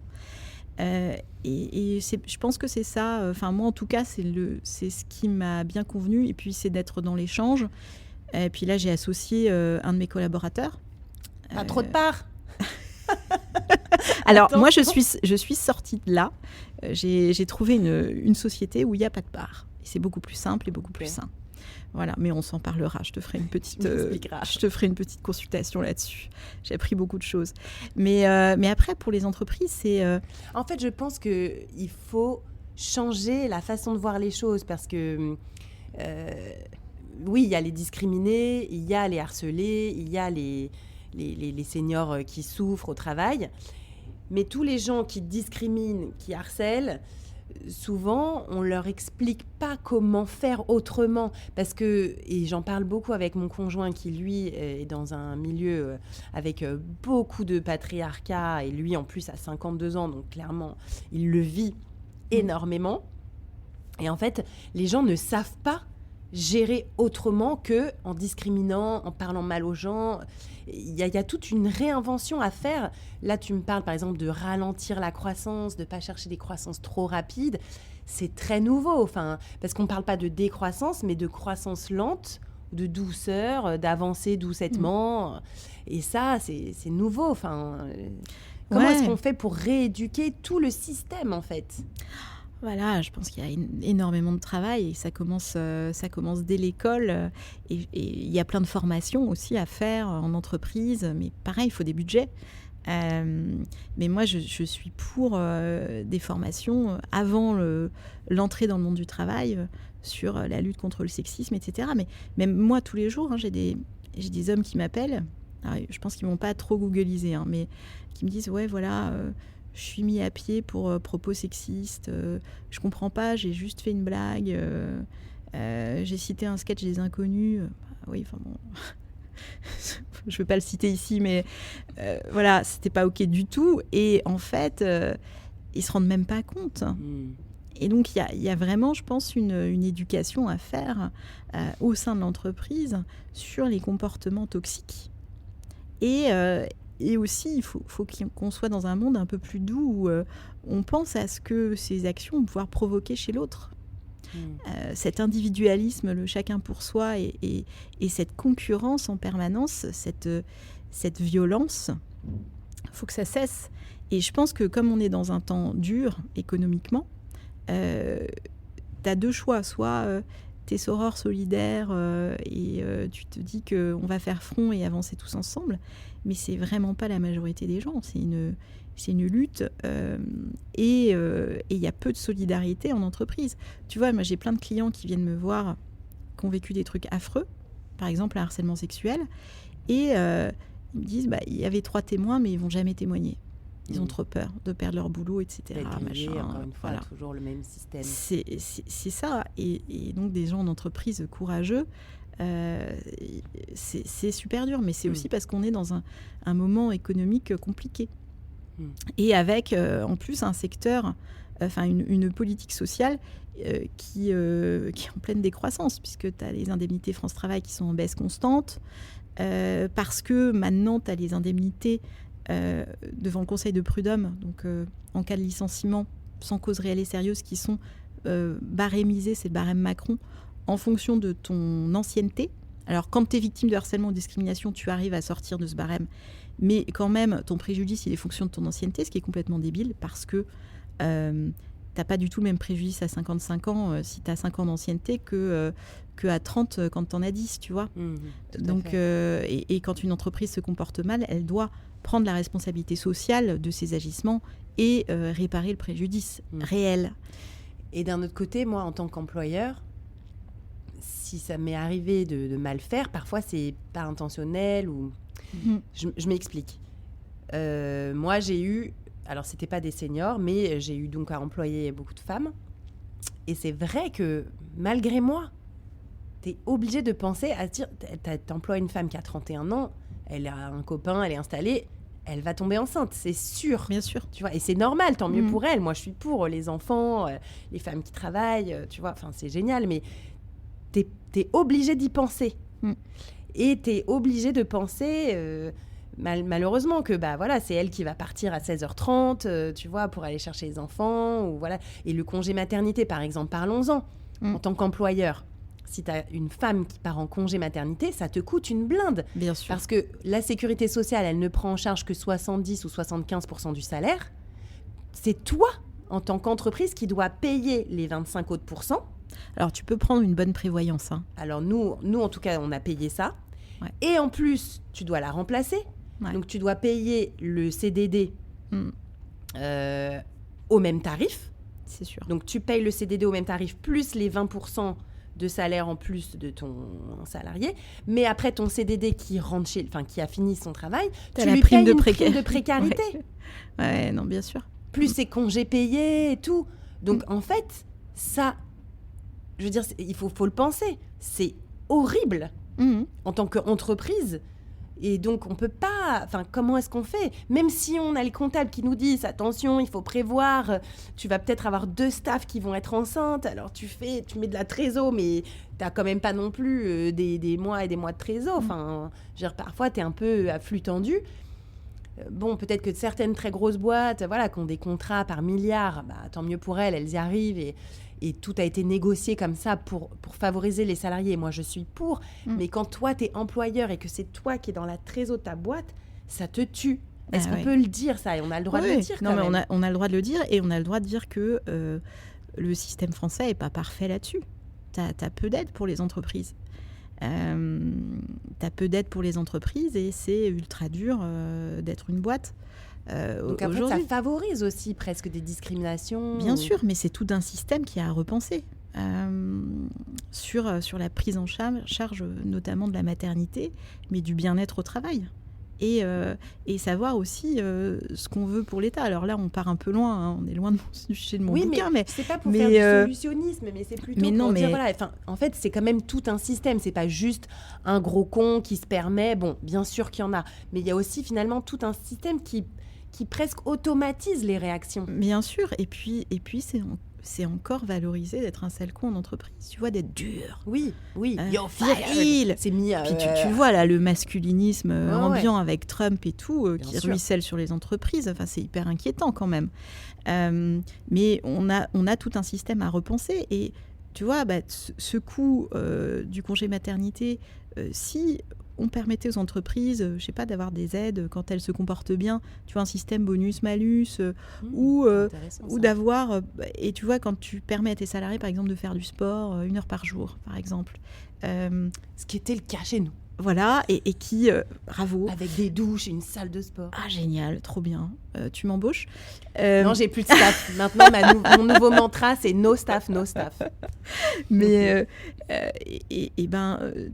Je pense que c'est ça. Enfin, moi, en tout cas, c'est ce qui m'a bien convenu. Et puis, c'est d'être dans l'échange. Et puis là, j'ai associé un de mes collaborateurs. Pas trop de parts. Alors, moi, je suis sortie de là. J'ai trouvé une société où il n'y a pas de parts. Et c'est beaucoup plus simple et beaucoup plus sain. Voilà, mais on s'en parlera. Je te ferai une petite consultation là-dessus. J'ai appris beaucoup de choses. Mais après, pour les entreprises, c'est... En fait, je pense qu'il faut changer la façon de voir les choses parce que... oui, il y a les discriminés, il y a les harcelés, il y a les seniors qui souffrent au travail. Mais tous les gens qui discriminent, qui harcèlent, souvent, on ne leur explique pas comment faire autrement. Parce que, et j'en parle beaucoup avec mon conjoint qui, lui, est dans un milieu avec beaucoup de patriarcat. Et lui, en plus, a 52 ans, donc clairement, il le vit énormément. Et en fait, les gens ne savent pas gérer autrement qu'en discriminant, en parlant mal aux gens. Il y a toute une réinvention à faire. Là, tu me parles, par exemple, de ralentir la croissance, de ne pas chercher des croissances trop rapides. C'est très nouveau, parce qu'on ne parle pas de décroissance, mais de croissance lente, de douceur, d'avancer doucettement. Et ça, c'est nouveau. Comment est-ce qu'on fait pour rééduquer tout le système, en fait ? Voilà, je pense qu'il y a énormément de travail et ça commence dès l'école et il y a plein de formations aussi à faire en entreprise, mais pareil, il faut des budgets. Mais moi, je suis pour des formations avant l'entrée dans le monde du travail sur la lutte contre le sexisme, etc. Mais même moi, tous les jours, j'ai des hommes qui m'appellent. Alors, je pense qu'ils ne m'ont pas trop googlisé, mais qui me disent « Ouais, voilà... je suis mis à pied pour propos sexistes. Je comprends pas, j'ai juste fait une blague. J'ai cité un sketch des Inconnus. Oui, enfin bon. Je veux pas le citer ici, mais voilà, c'était pas OK du tout. Et en fait, ils se rendent même pas compte. Et donc, il y a vraiment, je pense, une éducation à faire au sein de l'entreprise sur les comportements toxiques. Et aussi, il faut qu'on soit dans un monde un peu plus doux où on pense à ce que ces actions vont pouvoir provoquer chez l'autre. Cet individualisme, le chacun pour soi et cette concurrence en permanence, cette violence, il faut que ça cesse. Et je pense que comme on est dans un temps dur économiquement, tu as deux choix. Soit t'es soror solidaire et tu te dis qu'on va faire front et avancer tous ensemble, mais c'est vraiment pas la majorité des gens. C'est une lutte et il y a peu de solidarité en entreprise. Tu vois, moi j'ai plein de clients qui viennent me voir, qui ont vécu des trucs affreux, par exemple un harcèlement sexuel, et ils me disent il y avait 3 témoins, mais ils vont jamais témoigner. Ils ont trop peur de perdre leur boulot, etc. Encore une fois, toujours le même système. C'est ça. Et donc, des gens en entreprise courageux, c'est super dur. Mais c'est aussi parce qu'on est dans un moment économique compliqué. Et avec, en plus, un secteur, une politique sociale qui est en pleine décroissance, puisque tu as les indemnités France Travail qui sont en baisse constante, parce que maintenant, tu as les indemnités devant le Conseil de prud'homme, donc en cas de licenciement sans cause réelle et sérieuse, qui sont barémisés, c'est le barème Macron, en fonction de ton ancienneté. Alors quand tu es victime de harcèlement ou de discrimination, tu arrives à sortir de ce barème, mais quand même ton préjudice il est fonction de ton ancienneté, ce qui est complètement débile parce que t'as pas du tout le même préjudice à 55 ans si tu as 5 ans d'ancienneté que à 30 quand tu en as 10, tu vois. Donc et quand une entreprise se comporte mal, elle doit prendre la responsabilité sociale de ses agissements et réparer le préjudice réel. Et d'un autre côté, moi, en tant qu'employeur, si ça m'est arrivé de mal faire, parfois c'est pas intentionnel ou... Je m'explique. Moi, j'ai eu... Alors, c'était pas des seniors, mais j'ai eu donc à employer beaucoup de femmes. Et c'est vrai que, malgré moi, t'es obligé de penser à se dire... T'emploies une femme qui a 31 ans, elle a un copain, elle est installée, elle va tomber enceinte, c'est sûr. Bien sûr. Tu vois, et c'est normal, tant mieux pour elle. Moi, je suis pour les enfants, les femmes qui travaillent, tu vois, enfin, c'est génial, mais t'es obligé d'y penser. Et t'es obligé de penser, malheureusement, que bah, voilà, c'est elle qui va partir à 16h30, tu vois, pour aller chercher les enfants. Ou, voilà. Et le congé maternité, par exemple, parlons-en. En tant qu'employeur, si tu as une femme qui part en congé maternité, ça te coûte une blinde. Bien sûr. Parce que la sécurité sociale, elle ne prend en charge que 70 ou 75% du salaire. C'est toi, en tant qu'entreprise, qui dois payer les 25 autres pourcents. Alors, tu peux prendre une bonne prévoyance. Alors, nous, en tout cas, on a payé ça. Ouais. Et en plus, tu dois la remplacer. Ouais. Donc, tu dois payer le CDD au même tarif. C'est sûr. Donc, tu payes le CDD au même tarif, plus les 20% de salaire en plus de ton salarié. Mais après, ton CDD qui a fini son travail, tu lui payes une prime de précarité. Ouais, non, bien sûr. Plus ses congés payés et tout. Donc, en fait, ça... Je veux dire, il faut le penser. C'est horrible en tant qu'entreprise. Et donc, on peut pas... Enfin, comment est-ce qu'on fait ? Même si on a les comptables qui nous disent, attention, il faut prévoir, tu vas peut-être avoir 2 staffs qui vont être enceintes, alors tu mets de la trésor, mais tu n'as quand même pas non plus des mois et des mois de trésor. Enfin, je veux dire, parfois, tu es un peu à flux tendu. Bon, peut-être que certaines très grosses boîtes, voilà, qui ont des contrats par milliards, bah, tant mieux pour elles y arrivent et tout a été négocié comme ça pour favoriser les salariés. Moi, je suis pour. Mais quand toi, tu es employeur et que c'est toi qui es dans la trésor de ta boîte, ça te tue. Est-ce qu'on peut le dire, ça ? Et on a le droit de le dire quand même. Mais on a le droit de le dire et on a le droit de dire que le système français n'est pas parfait là-dessus. T'as peu d'aide pour les entreprises. T'as peu d'aide pour les entreprises et c'est ultra dur d'être une boîte. Donc après, ça favorise aussi presque des discriminations. Bien sûr, mais c'est tout un système qui a à repenser sur la prise en charge notamment de la maternité, mais du bien-être au travail. Et savoir aussi ce qu'on veut pour l'État. Alors là, on part un peu loin, hein, on est loin de mon sujet de mon bouquin. Mais c'est pas pour faire du solutionnisme, mais c'est plutôt pour dire, voilà, en fait, c'est quand même tout un système. C'est pas juste un gros con qui se permet. Bon, bien sûr qu'il y en a, mais il y a aussi finalement tout un système qui presque automatise les réactions. Bien sûr, et puis c'est encore valorisé d'être un sale con en entreprise, tu vois, d'être dur. Oui, you're fired. C'est mis puis tu vois là le masculinisme ambiant avec Trump et tout qui ruisselle sur les entreprises. Enfin, c'est hyper inquiétant quand même. Mais on a tout un système à repenser et tu vois, ce coût du congé maternité, si on permettait aux entreprises, je sais pas, d'avoir des aides quand elles se comportent bien, tu vois, un système bonus-malus, ou d'avoir... et tu vois, quand tu permets à tes salariés, par exemple, de faire du sport 1 heure par jour, par exemple. Ce qui était le cas chez nous. Voilà, et qui... bravo. Avec des douches et une salle de sport. Ah, génial, trop bien. Tu m'embauches Non, j'ai plus de staff. Maintenant, mon nouveau mantra, c'est no staff, no staff. Mais,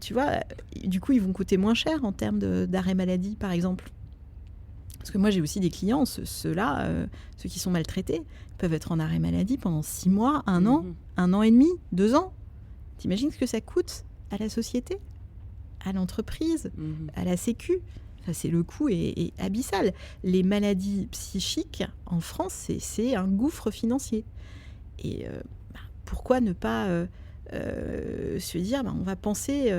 tu vois, du coup, ils vont coûter moins cher en termes d'arrêt maladie, par exemple. Parce que moi, j'ai aussi des clients, ceux-là, ceux qui sont maltraités, peuvent être en arrêt maladie pendant 6 mois, 1 an, 1 an et demi, 2 ans. T'imagines ce que ça coûte à la société ? À l'entreprise, à la sécu. Enfin, le coût est abyssal. Les maladies psychiques, en France, c'est un gouffre financier. Et pourquoi ne pas se dire, on va penser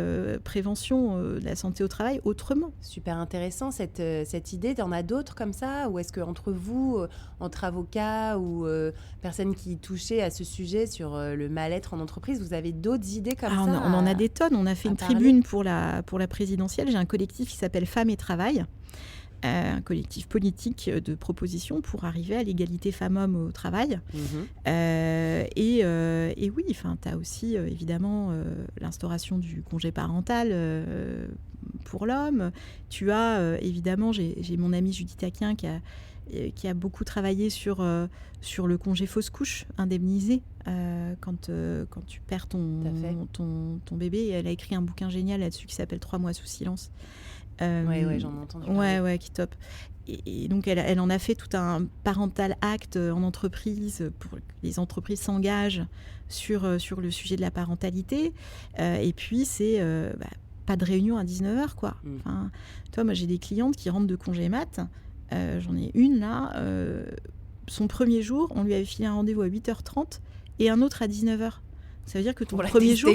prévention de la santé au travail autrement. Super intéressant cette idée. T'en as d'autres comme ça ? Ou est-ce qu'entre vous, entre avocats ou personnes qui touchaient à ce sujet sur le mal-être en entreprise, vous avez d'autres idées comme ça ? On en a des tonnes. On a fait une tribune pour la présidentielle. J'ai un collectif qui s'appelle Femmes et Travail. Un collectif politique de propositions pour arriver à l'égalité femmes-hommes au travail. Et oui, tu as aussi évidemment l'instauration du congé parental pour l'homme. Tu as évidemment, j'ai mon amie Judith Aquin qui a beaucoup travaillé sur le congé fausse couche indemnisé quand tu perds ton bébé. Elle a écrit un bouquin génial là-dessus qui s'appelle 3 mois sous silence. Ouais, j'en ai entendu parler. Ouais, qui est top. Et donc, elle en a fait tout un parental act en entreprise pour que les entreprises s'engagent sur le sujet de la parentalité. Et puis, c'est pas de réunion à 19h, quoi. Enfin, toi, moi, j'ai des clientes qui rentrent de congé mat. J'en ai une, là. Son premier jour, on lui avait filé un rendez-vous à 8h30 et un autre à 19h. Ça veut dire que ton premier jour...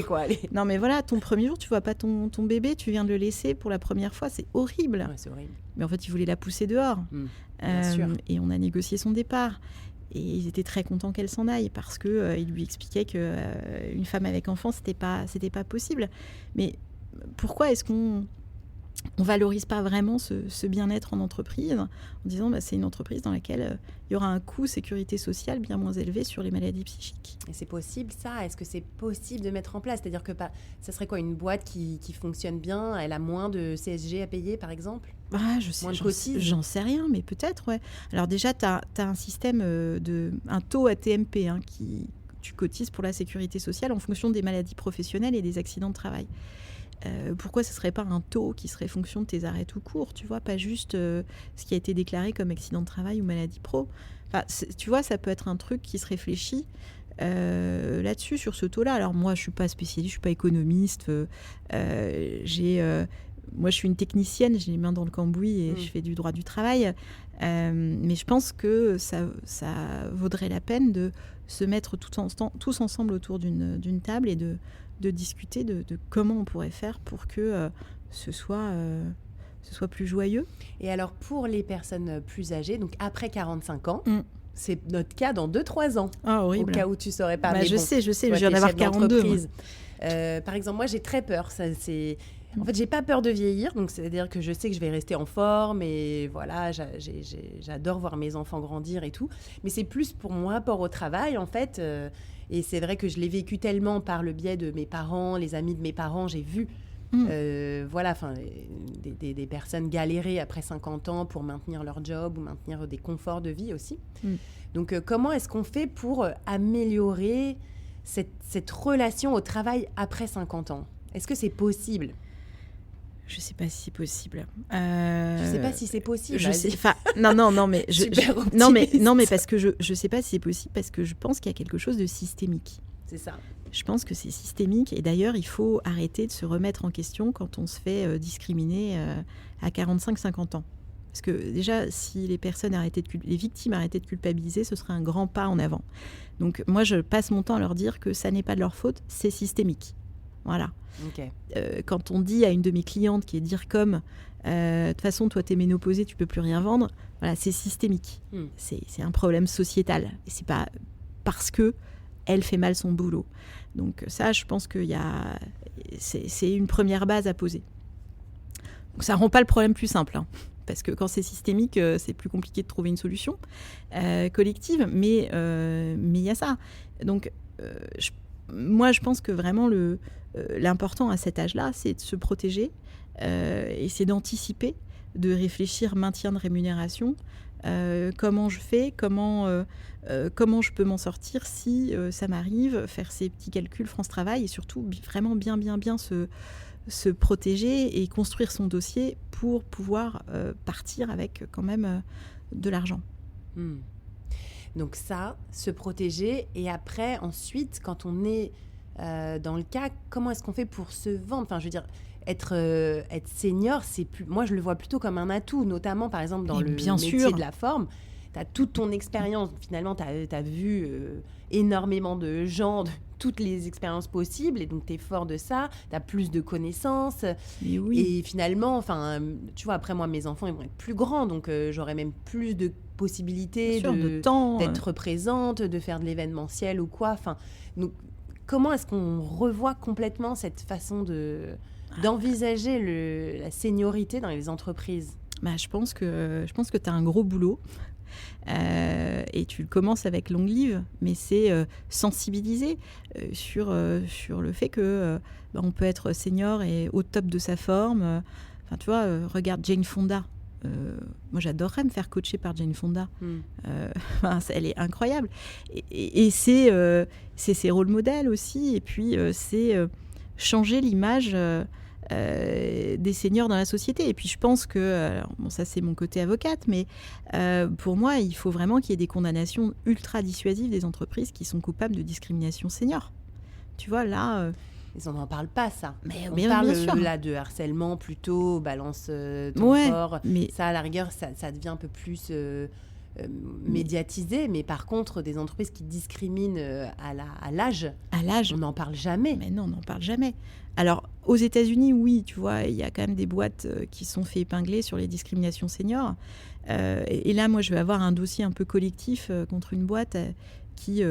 Non, mais voilà, ton premier jour, tu vois pas ton bébé, tu viens de le laisser pour la première fois, c'est horrible. Ouais, c'est horrible. Mais en fait, il voulait la pousser dehors. Bien sûr. Et on a négocié son départ. Et ils étaient très contents qu'elle s'en aille parce qu'ils lui expliquaient qu'une femme avec enfant, c'était pas possible. Mais pourquoi est-ce qu'on valorise pas vraiment ce bien-être en entreprise en disant c'est une entreprise dans laquelle il y aura un coût sécurité sociale bien moins élevé sur les maladies psychiques. Et c'est possible ça ? Est-ce que c'est possible de mettre en place ? C'est-à-dire que ça serait quoi, une boîte qui fonctionne bien, elle a moins de CSG à payer par exemple ? Je sais, j'en sais rien, mais peut-être, ouais. Alors déjà, tu as un système un taux AT-MP qui tu cotises pour la sécurité sociale en fonction des maladies professionnelles et des accidents de travail. Pourquoi ce ne serait pas un taux qui serait fonction de tes arrêts tout court, tu vois, pas juste ce qui a été déclaré comme accident de travail ou maladie pro. Enfin, tu vois, ça peut être un truc qui se réfléchit là-dessus, sur ce taux-là. Alors moi, je ne suis pas spécialiste, je ne suis pas économiste. Moi, je suis une technicienne, j'ai les mains dans le cambouis et je fais du droit du travail. Mais je pense que ça vaudrait la peine de se mettre tous ensemble autour d'une table et de discuter de comment on pourrait faire pour que ce soit plus joyeux. Et alors, pour les personnes plus âgées, donc après 45 ans, c'est notre cas dans 2-3 ans. Ah, horrible. Au cas où tu saurais pas. Je sais, je viens d'avoir 42. Par exemple, moi, j'ai très peur. En fait, j'ai pas peur de vieillir, donc c'est-à-dire que je sais que je vais rester en forme et voilà, j'adore voir mes enfants grandir et tout. Mais c'est plus pour mon rapport au travail, en fait. Et c'est vrai que je l'ai vécu tellement par le biais de mes parents, les amis de mes parents, j'ai vu des personnes galérer après 50 ans pour maintenir leur job ou maintenir des conforts de vie aussi. Donc, comment est-ce qu'on fait pour améliorer cette relation au travail après 50 ans ? Est-ce que c'est possible ? Je sais pas si c'est possible. Je sais pas si c'est possible. Non, mais non, mais parce que je sais pas si c'est possible parce que je pense qu'il y a quelque chose de systémique. C'est ça. Je pense que c'est systémique et d'ailleurs il faut arrêter de se remettre en question quand on se fait discriminer à 45-50 ans. Parce que déjà, si les victimes arrêtaient de culpabiliser, ce serait un grand pas en avant. Donc moi, je passe mon temps à leur dire que ça n'est pas de leur faute, c'est systémique. Voilà. Okay. Quand on dit à une de mes clientes qui est DIRCOM, de toute façon, toi, t'es ménopausée, tu peux plus rien vendre, voilà, c'est systémique. C'est un problème sociétal. Et c'est pas parce que elle fait mal son boulot. Donc ça, je pense que c'est une première base à poser. Donc ça rend pas le problème plus simple, parce que quand c'est systémique, c'est plus compliqué de trouver une solution collective, mais il y a ça. Donc moi, je pense que vraiment l'important à cet âge-là, c'est de se protéger et c'est d'anticiper, de réfléchir maintien de rémunération, comment je fais, comment je peux m'en sortir si ça m'arrive, faire ces petits calculs France Travail et surtout vraiment bien se protéger et construire son dossier pour pouvoir partir avec quand même de l'argent. Donc ça, se protéger et après, ensuite, quand on est dans le cas, comment est-ce qu'on fait pour se vendre ? Enfin, je veux dire, être senior, moi je le vois plutôt comme un atout, notamment par exemple dans le métier de la forme. Tu as toute ton expérience, finalement tu as vu énormément de gens, de toutes les expériences possibles, et donc tu es fort de ça, tu as plus de connaissances. Et finalement, tu vois, après moi mes enfants ils vont être plus grands, donc j'aurai même plus de possibilités de temps, d'être présente, de faire de l'événementiel ou quoi. Donc, comment est-ce qu'on revoit complètement cette façon d'envisager la seniorité dans les entreprises ? Je pense que tu as un gros boulot et tu le commences avec Long Live, mais c'est sensibiliser sur le fait que on peut être senior et au top de sa forme. Tu vois, regarde Jane Fonda. Moi, j'adorerais me faire coacher par Jane Fonda. Elle est incroyable. Et c'est ses rôles modèles aussi. Et puis, c'est changer l'image des seniors dans la société. Et puis je pense que, ça c'est mon côté avocate, mais pour moi, il faut vraiment qu'il y ait des condamnations ultra dissuasives des entreprises qui sont coupables de discrimination senior. Tu vois, là... on n'en parle pas, ça. Mais on bien parle sûr. là de harcèlement plutôt, balance ton corps. Mais... Ça, à la rigueur, ça devient un peu plus médiatisé. Mais par contre, des entreprises qui discriminent à l'âge, on n'en parle jamais. Mais non, on n'en parle jamais. Alors, aux États-Unis, oui, tu vois, il y a quand même des boîtes qui sont fait épingler sur les discriminations seniors. Et là, moi, je vais avoir un dossier un peu collectif contre une boîte qui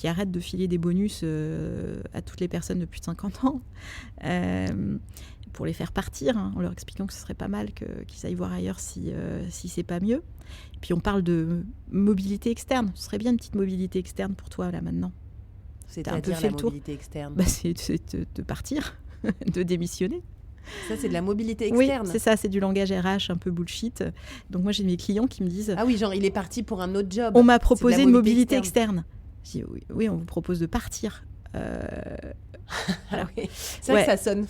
arrête de filer des bonus à toutes les personnes de plus de 50 ans pour les faire partir, en leur expliquant que ce serait pas mal qu'ils aillent voir ailleurs si c'est pas mieux. Et puis on parle de mobilité externe. Ce serait bien une petite mobilité externe pour toi, là, maintenant. C'est-à-dire la mobilité externe. C'est de partir, de démissionner. Ça, c'est de la mobilité externe. Oui, c'est ça, c'est du langage RH un peu bullshit. Donc moi, j'ai mes clients qui me disent... Ah oui, genre, il est parti pour un autre job. On m'a proposé une mobilité externe. Je dis, oui, on vous propose de partir. Alors, oui. C'est vrai que ça sonne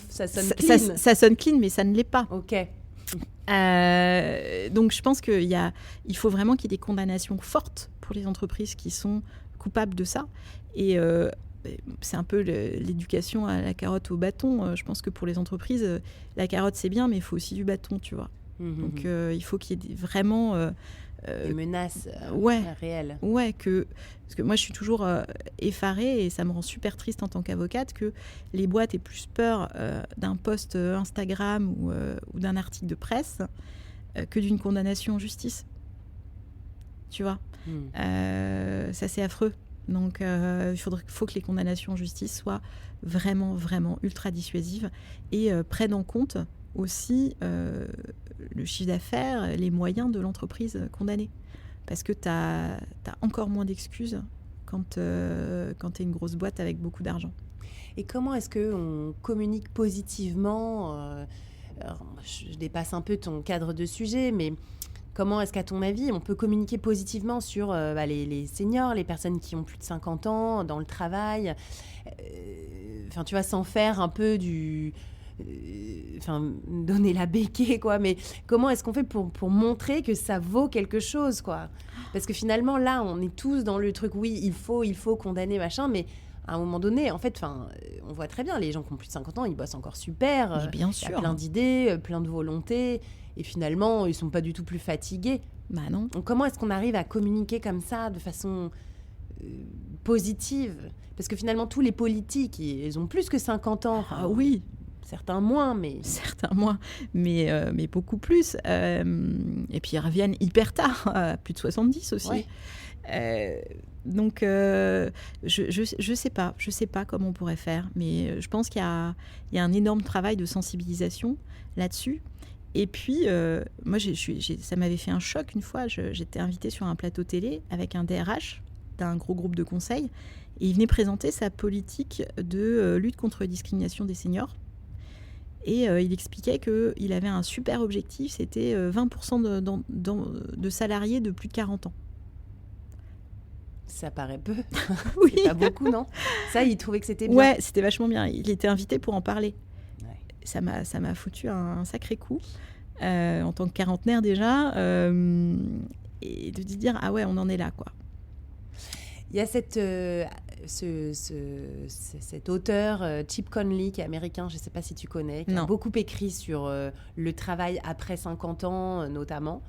clean. Ça sonne clean, mais ça ne l'est pas. Ok. Donc je pense qu'il faut vraiment qu'il y ait des condamnations fortes pour les entreprises qui sont coupables de ça. Et c'est un peu l'éducation à la carotte au bâton. Je pense que pour les entreprises, la carotte c'est bien, mais il faut aussi du bâton, tu vois. Donc il faut qu'il y ait vraiment... des menaces réelles. Ouais, parce que moi je suis toujours effarée et ça me rend super triste en tant qu'avocate que les boîtes aient plus peur d'un post Instagram ou d'un article de presse que d'une condamnation en justice. Tu vois, ça c'est affreux. Donc il faut que les condamnations en justice soient vraiment, vraiment ultra dissuasives et prennent en compte aussi le chiffre d'affaires, les moyens de l'entreprise condamnée. Parce que tu as encore moins d'excuses quand tu es une grosse boîte avec beaucoup d'argent. Et comment est-ce qu'on communique positivement je dépasse un peu ton cadre de sujet, mais comment est-ce qu'à ton avis, on peut communiquer positivement sur les seniors, les personnes qui ont plus de 50 ans dans le travail, tu vois, sans faire un peu donner la béquille, quoi. Mais comment est-ce qu'on fait pour montrer que ça vaut quelque chose, quoi? Parce que finalement, là, on est tous dans le truc, oui, il faut condamner, machin, mais à un moment donné, en fait, on voit très bien, les gens qui ont plus de 50 ans, ils bossent encore super. Mais bien sûr. Il y a plein d'idées, plein de volontés, et finalement, ils sont pas du tout plus fatigués. Bah non. Donc, comment est-ce qu'on arrive à communiquer comme ça, de façon positive? Parce que finalement, tous les politiques, ils ont plus que 50 ans. Ah oui. Certains moins, mais beaucoup plus. Et puis ils reviennent hyper tard, à plus de 70 aussi. Ouais. Donc je sais pas comment on pourrait faire, mais je pense qu'il y a un énorme travail de sensibilisation là-dessus. Et puis moi ça m'avait fait un choc une fois. J'étais invitée sur un plateau télé avec un DRH d'un gros groupe de conseil, et il venait présenter sa politique de lutte contre la discrimination des seniors. Et il expliquait qu'il avait un super objectif, c'était 20% de salariés de plus de 40 ans. Ça paraît peu. Oui. C'est pas beaucoup, non? Ça, il trouvait que c'était bien. Ouais, c'était vachement bien. Il était invité pour en parler. Ouais. Ça m'a foutu un sacré coup, en tant que quarantenaire déjà, et de dire, ah ouais, on en est là, quoi. Il y a cet auteur, Chip Conley, qui est américain, je ne sais pas si tu connais, qui a beaucoup écrit sur le travail après 50 ans, notamment.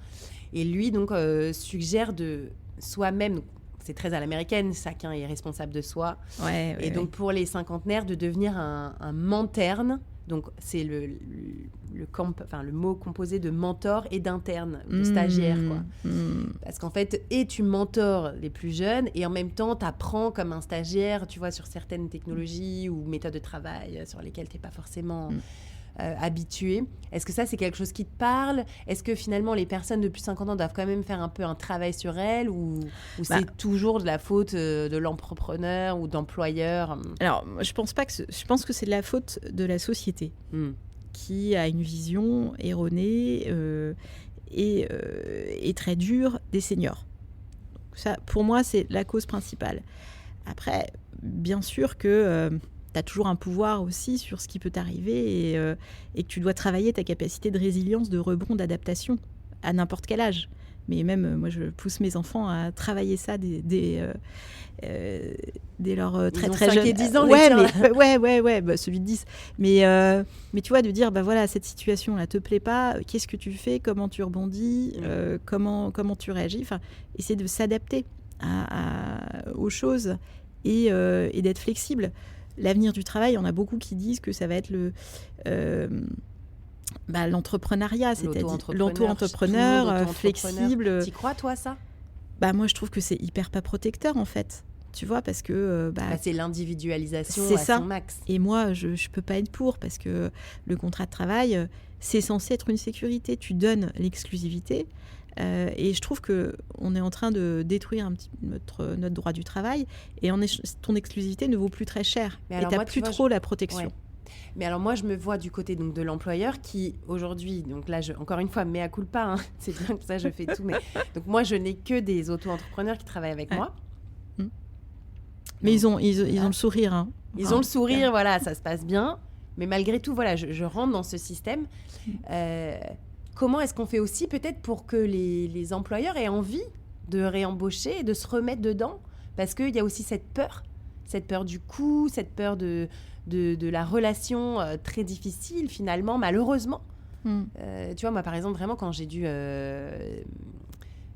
Et lui, donc, suggère de soi-même, c'est très à l'américaine, chacun est responsable de soi. Ouais, et donc, pour les cinquantenaires, de devenir un menterne. Donc, c'est le mot composé de mentor et d'interne, de stagiaire, quoi. Parce qu'en fait, tu mentors les plus jeunes et en même temps, tu apprends comme un stagiaire, tu vois, sur certaines technologies ou méthodes de travail sur lesquelles tu n'es pas forcément habitué. Est-ce que ça, c'est quelque chose qui te parle? Est-ce que finalement, les personnes de plus de 50 ans doivent quand même faire un peu un travail sur elles ou c'est toujours de la faute de l'entrepreneur ou d'employeur? Alors, je pense que c'est de la faute de la société qui a une vision erronée et très dure des seniors. Donc ça, pour moi, c'est la cause principale. Après, bien sûr que tu as toujours un pouvoir aussi sur ce qui peut t'arriver et que tu dois travailler ta capacité de résilience, de rebond, d'adaptation à n'importe quel âge. Mais même, moi, je pousse mes enfants à travailler ça dès leur très, très jeune. 5 et 10 ans, ouais, celui de 10. Mais tu vois, de dire, voilà, cette situation-là te plaît pas, qu'est-ce que tu fais, comment tu rebondis, comment tu réagis. Enfin, essayer de s'adapter aux choses et d'être flexible. L'avenir du travail, on a beaucoup qui disent que ça va être l'entrepreneuriat, c'est-à-dire l'auto-entrepreneur flexible. T'y crois, toi, ça ? Moi, je trouve que c'est hyper pas protecteur, en fait. Tu vois, parce que... c'est l'individualisation c'est à ça. son max. Et moi, je peux pas être pour, parce que le contrat de travail, c'est censé être une sécurité. Tu donnes l'exclusivité. Et je trouve qu'on est en train de détruire un petit notre droit du travail. Et ton exclusivité ne vaut plus très cher. Et tu n'as plus trop la protection. Ouais. Mais alors moi, je me vois du côté donc, de l'employeur qui, aujourd'hui, donc là, encore une fois, mea culpa, hein, c'est bien que ça, je fais tout. Mais donc moi, je n'ai que des auto-entrepreneurs qui travaillent avec moi. Mais ils ont le sourire. Hein. Ils ont le sourire, voilà, ça se passe bien. Mais malgré tout, voilà, je rentre dans ce système. Comment est-ce qu'on fait aussi peut-être pour que les employeurs aient envie de réembaucher et de se remettre dedans ? Parce qu'il y a aussi cette peur du coût, cette peur de la relation très difficile finalement, malheureusement. Tu vois, moi par exemple, vraiment quand j'ai dû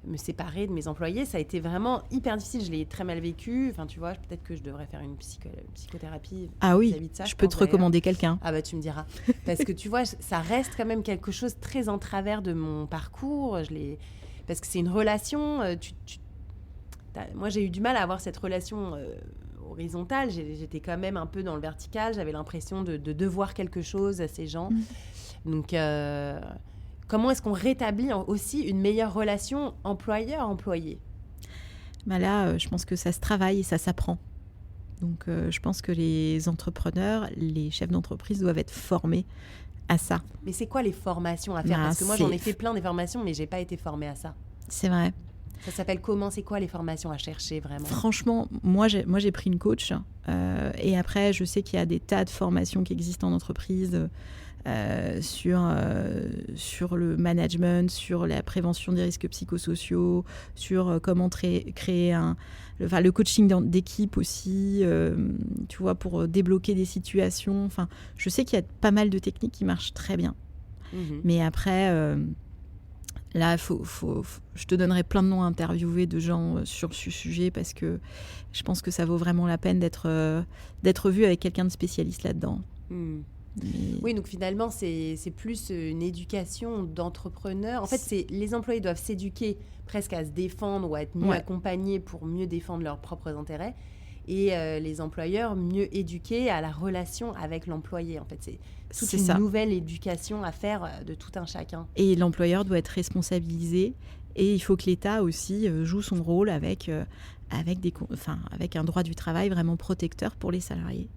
me séparer de mes employés, ça a été vraiment hyper difficile, je l'ai très mal vécu. Enfin tu vois, peut-être que je devrais faire une psychothérapie. Ah oui, de ça, je peux te recommander quelqu'un. Ah tu me diras. Parce que tu vois, ça reste quand même quelque chose très en travers de mon parcours. Parce que c'est une relation, moi j'ai eu du mal à avoir cette relation horizontale, j'étais quand même un peu dans le vertical, j'avais l'impression de devoir quelque chose à ces gens. Donc comment est-ce qu'on rétablit aussi une meilleure relation employeur-employé ? Là, je pense que ça se travaille et ça s'apprend. Donc je pense que les entrepreneurs, les chefs d'entreprise doivent être formés à ça. Mais c'est quoi les formations à faire ? Parce que moi j'en ai fait plein des formations, mais j'ai pas été formée à ça. C'est vrai. Ça s'appelle comment ? C'est quoi les formations à chercher vraiment ? Franchement, moi j'ai pris une coach et après je sais qu'il y a des tas de formations qui existent en entreprise sur le management, sur la prévention des risques psychosociaux, sur comment créer le coaching d'équipe aussi, tu vois, pour débloquer des situations. Enfin, je sais qu'il y a pas mal de techniques qui marchent très bien. Mais après... Là, je te donnerai plein de noms à interviewer de gens sur ce sujet parce que je pense que ça vaut vraiment la peine d'être vu avec quelqu'un de spécialiste là-dedans. Oui, donc finalement, c'est plus une éducation d'entrepreneurs. En fait, les employés doivent s'éduquer presque à se défendre ou à être mieux accompagnés pour mieux défendre leurs propres intérêts. Et les employeurs mieux éduqués à la relation avec l'employé. En fait, c'est toute une nouvelle éducation à faire de tout un chacun. Et l'employeur doit être responsabilisé et il faut que l'État aussi joue son rôle avec un droit du travail vraiment protecteur pour les salariés.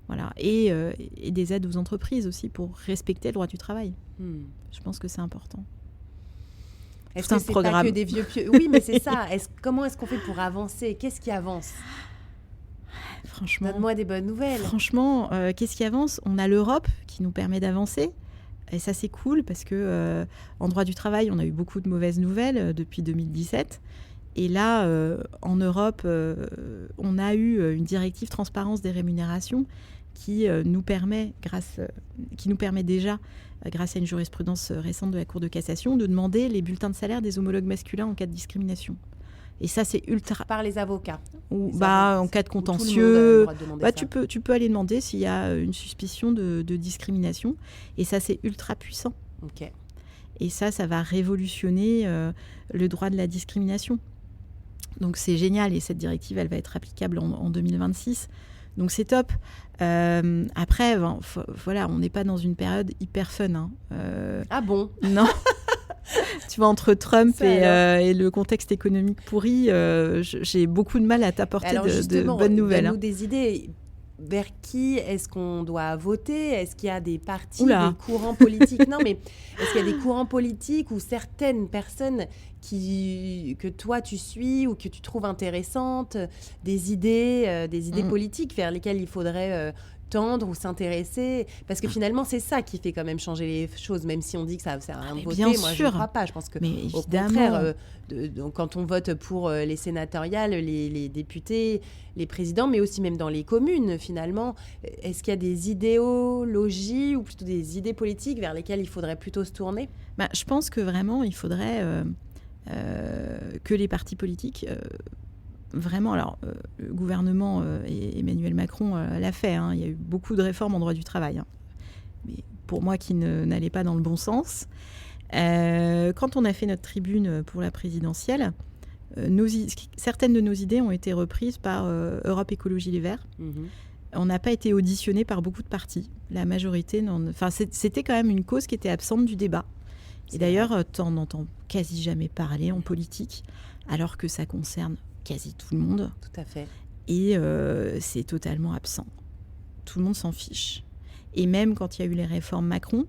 Voilà. Et des aides aux entreprises aussi pour respecter le droit du travail. Je pense que c'est important. Est-ce que c'est pas que des vieux pieux ? Oui, mais c'est ça. Comment est-ce qu'on fait pour avancer ? Qu'est-ce qui avance ? Franchement, donne-moi des bonnes nouvelles. Franchement, qu'est-ce qui avance ? On a l'Europe qui nous permet d'avancer. Et ça, c'est cool parce que en droit du travail, on a eu beaucoup de mauvaises nouvelles depuis 2017. Et là, en Europe, on a eu une directive transparence des rémunérations qui nous permet déjà, grâce à une jurisprudence récente de la Cour de cassation, de demander les bulletins de salaire des homologues masculins en cas de discrimination. Et ça, c'est ultra... Par les avocats. En cas de contentieux, tu peux aller demander s'il y a une suspicion de discrimination. Et ça, c'est ultra puissant. Okay. Et ça va révolutionner le droit de la discrimination. Donc, c'est génial. Et cette directive, elle va être applicable en 2026. Donc, c'est top. Après, voilà, on n'est pas dans une période hyper fun. Hein. Ah bon ? Non. Tu vois, entre Trump et le contexte économique pourri, j'ai beaucoup de mal à t'apporter de bonnes nouvelles. Donne-nous des idées. vers qui est-ce qu'on doit voter ? Est-ce qu'il y a des partis, Oula. des courants politiques ? Non, mais est-ce qu'il y a des courants politiques ou certaines personnes que toi tu suis ou que tu trouves intéressantes, des idées politiques vers lesquelles il faudrait tendre ou s'intéresser ? Parce que finalement, c'est ça qui fait quand même changer les choses, même si on dit que ça sert à rien de voter. Bien Moi, sûr. je ne crois pas. Je pense que, Mais au contraire, quand on vote pour les sénatoriales, les députés, les présidents, mais aussi même dans les communes, finalement, est-ce qu'il y a des idéologies ou plutôt des idées politiques vers lesquelles il faudrait plutôt se tourner ? Je pense que vraiment, il faudrait que les partis politiques... Vraiment, alors, le gouvernement et Emmanuel Macron l'a fait. Il y a eu beaucoup de réformes en droit du travail. Mais pour moi, qui n'allaient pas dans le bon sens. Quand on a fait notre tribune pour la présidentielle, certaines de nos idées ont été reprises par Europe Écologie Les Verts. On n'a pas été auditionné par beaucoup de partis. La majorité, c'était quand même une cause qui était absente du débat. Et d'ailleurs, t'en entends quasi jamais parler en politique, alors que ça concerne quasi tout le monde. Tout à fait. Et c'est totalement absent. Tout le monde s'en fiche. Et même quand il y a eu les réformes Macron,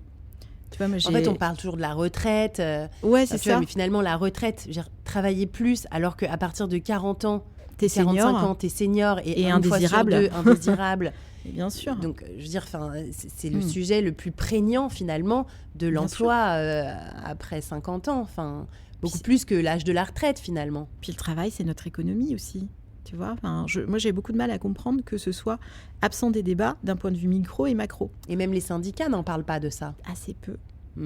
tu vois, moi, en fait, on parle toujours de la retraite. Ouais, c'est ça. Mais finalement, la retraite, travailler plus, alors qu'à partir de 40 ans, t'es 45 senior, ans, t'es senior et indésirable. Indésirable. Bien sûr. Donc, je veux dire, c'est le sujet le plus prégnant, finalement, de l'emploi après 50 ans. Beaucoup plus que l'âge de la retraite, finalement. Puis le travail, c'est notre économie aussi. Tu vois, moi, j'ai beaucoup de mal à comprendre que ce soit absent des débats d'un point de vue micro et macro. Et même les syndicats n'en parlent pas de ça. Assez peu.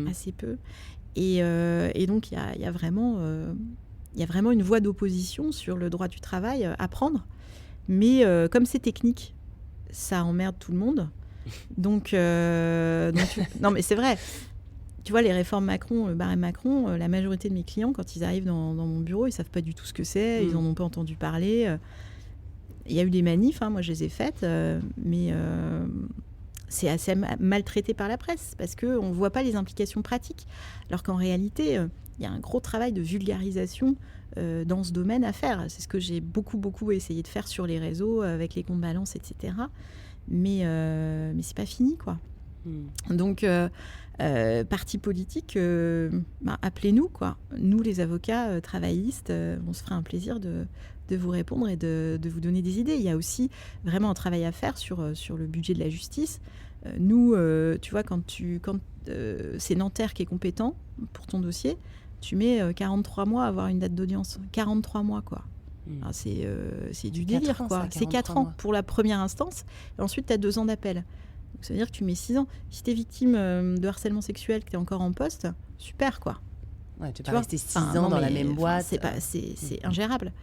Assez peu. Et donc, il y a vraiment une voie d'opposition sur le droit du travail à prendre. Mais comme c'est technique, ça emmerde tout le monde. Donc non, mais c'est vrai. Tu vois, les réformes Macron, barème Macron, la majorité de mes clients, quand ils arrivent dans mon bureau, ils ne savent pas du tout ce que c'est, ils n'en ont pas entendu parler. Il y a eu des manifs, moi je les ai faites, mais c'est assez maltraité par la presse, parce qu'on ne voit pas les implications pratiques. Alors qu'en réalité, il y a un gros travail de vulgarisation dans ce domaine à faire. C'est ce que j'ai beaucoup essayé de faire sur les réseaux, avec les comptes balance, etc. Mais c'est pas fini, quoi. Donc, parti politique, appelez-nous, quoi. Nous, les avocats travaillistes, on se fera un plaisir de vous répondre et de vous donner des idées. Il y a aussi vraiment un travail à faire sur le budget de la justice. Nous, tu vois, quand c'est Nanterre qui est compétent pour ton dossier, tu mets 43 mois à avoir une date d'audience. 43 mois, quoi. Alors, c'est du délire, quoi. C'est 4 ans pour la première instance. Et ensuite, tu as 2 ans d'appel. Donc, ça veut dire que tu mets 6 ans. Si tu es victime de harcèlement sexuel, que tu es encore en poste, super, quoi. Ouais, tu peux pas rester 6 ans dans la même boîte. C'est ingérable.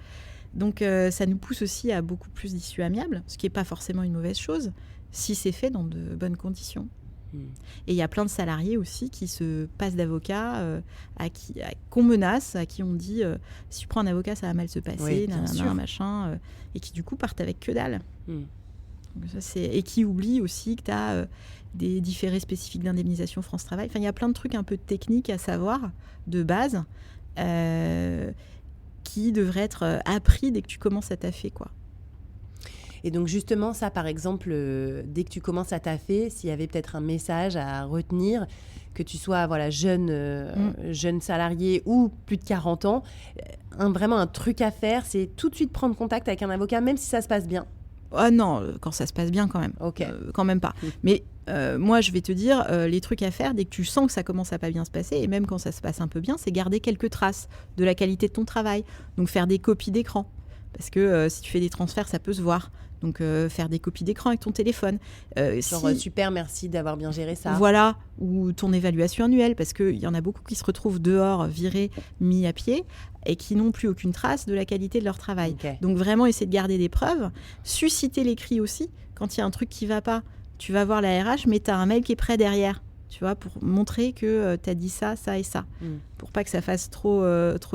Donc, ça nous pousse aussi à beaucoup plus d'issues amiables, ce qui n'est pas forcément une mauvaise chose, si c'est fait dans de bonnes conditions. Et il y a plein de salariés aussi qui se passent d'avocats, qu'on menace, à qui on dit si tu prends un avocat, ça va mal se passer, machin, et qui du coup partent avec que dalle. Donc et qui oublient aussi que tu as des différés spécifiques d'indemnisation France Travail. Enfin, il y a plein de trucs un peu techniques à savoir, de base, qui devraient être appris dès que tu commences à taffer, quoi. Et donc justement, ça, par exemple, dès que tu commences à taffer, s'il y avait peut-être un message à retenir, que tu sois jeune salarié ou plus de 40 ans, vraiment un truc à faire, c'est tout de suite prendre contact avec un avocat, même si ça se passe bien. Oh non, quand ça se passe bien quand même. Okay. Quand même pas. Mais moi, je vais te dire, les trucs à faire, dès que tu sens que ça commence à pas bien se passer, et même quand ça se passe un peu bien, c'est garder quelques traces de la qualité de ton travail. Donc faire des copies d'écran. Parce que si tu fais des transferts, ça peut se voir. Donc, faire des copies d'écran avec ton téléphone. Super, merci d'avoir bien géré ça. Voilà, ou ton évaluation annuelle, parce qu'il y en a beaucoup qui se retrouvent dehors, virés, mis à pied, et qui n'ont plus aucune trace de la qualité de leur travail. Okay. Donc, vraiment, essayer de garder des preuves. Susciter les cris aussi. Quand il y a un truc qui ne va pas, tu vas voir la RH, mais tu as un mail qui est prêt derrière. Tu vois, pour montrer que tu as dit ça, ça et ça. Pour pas que ça fasse trop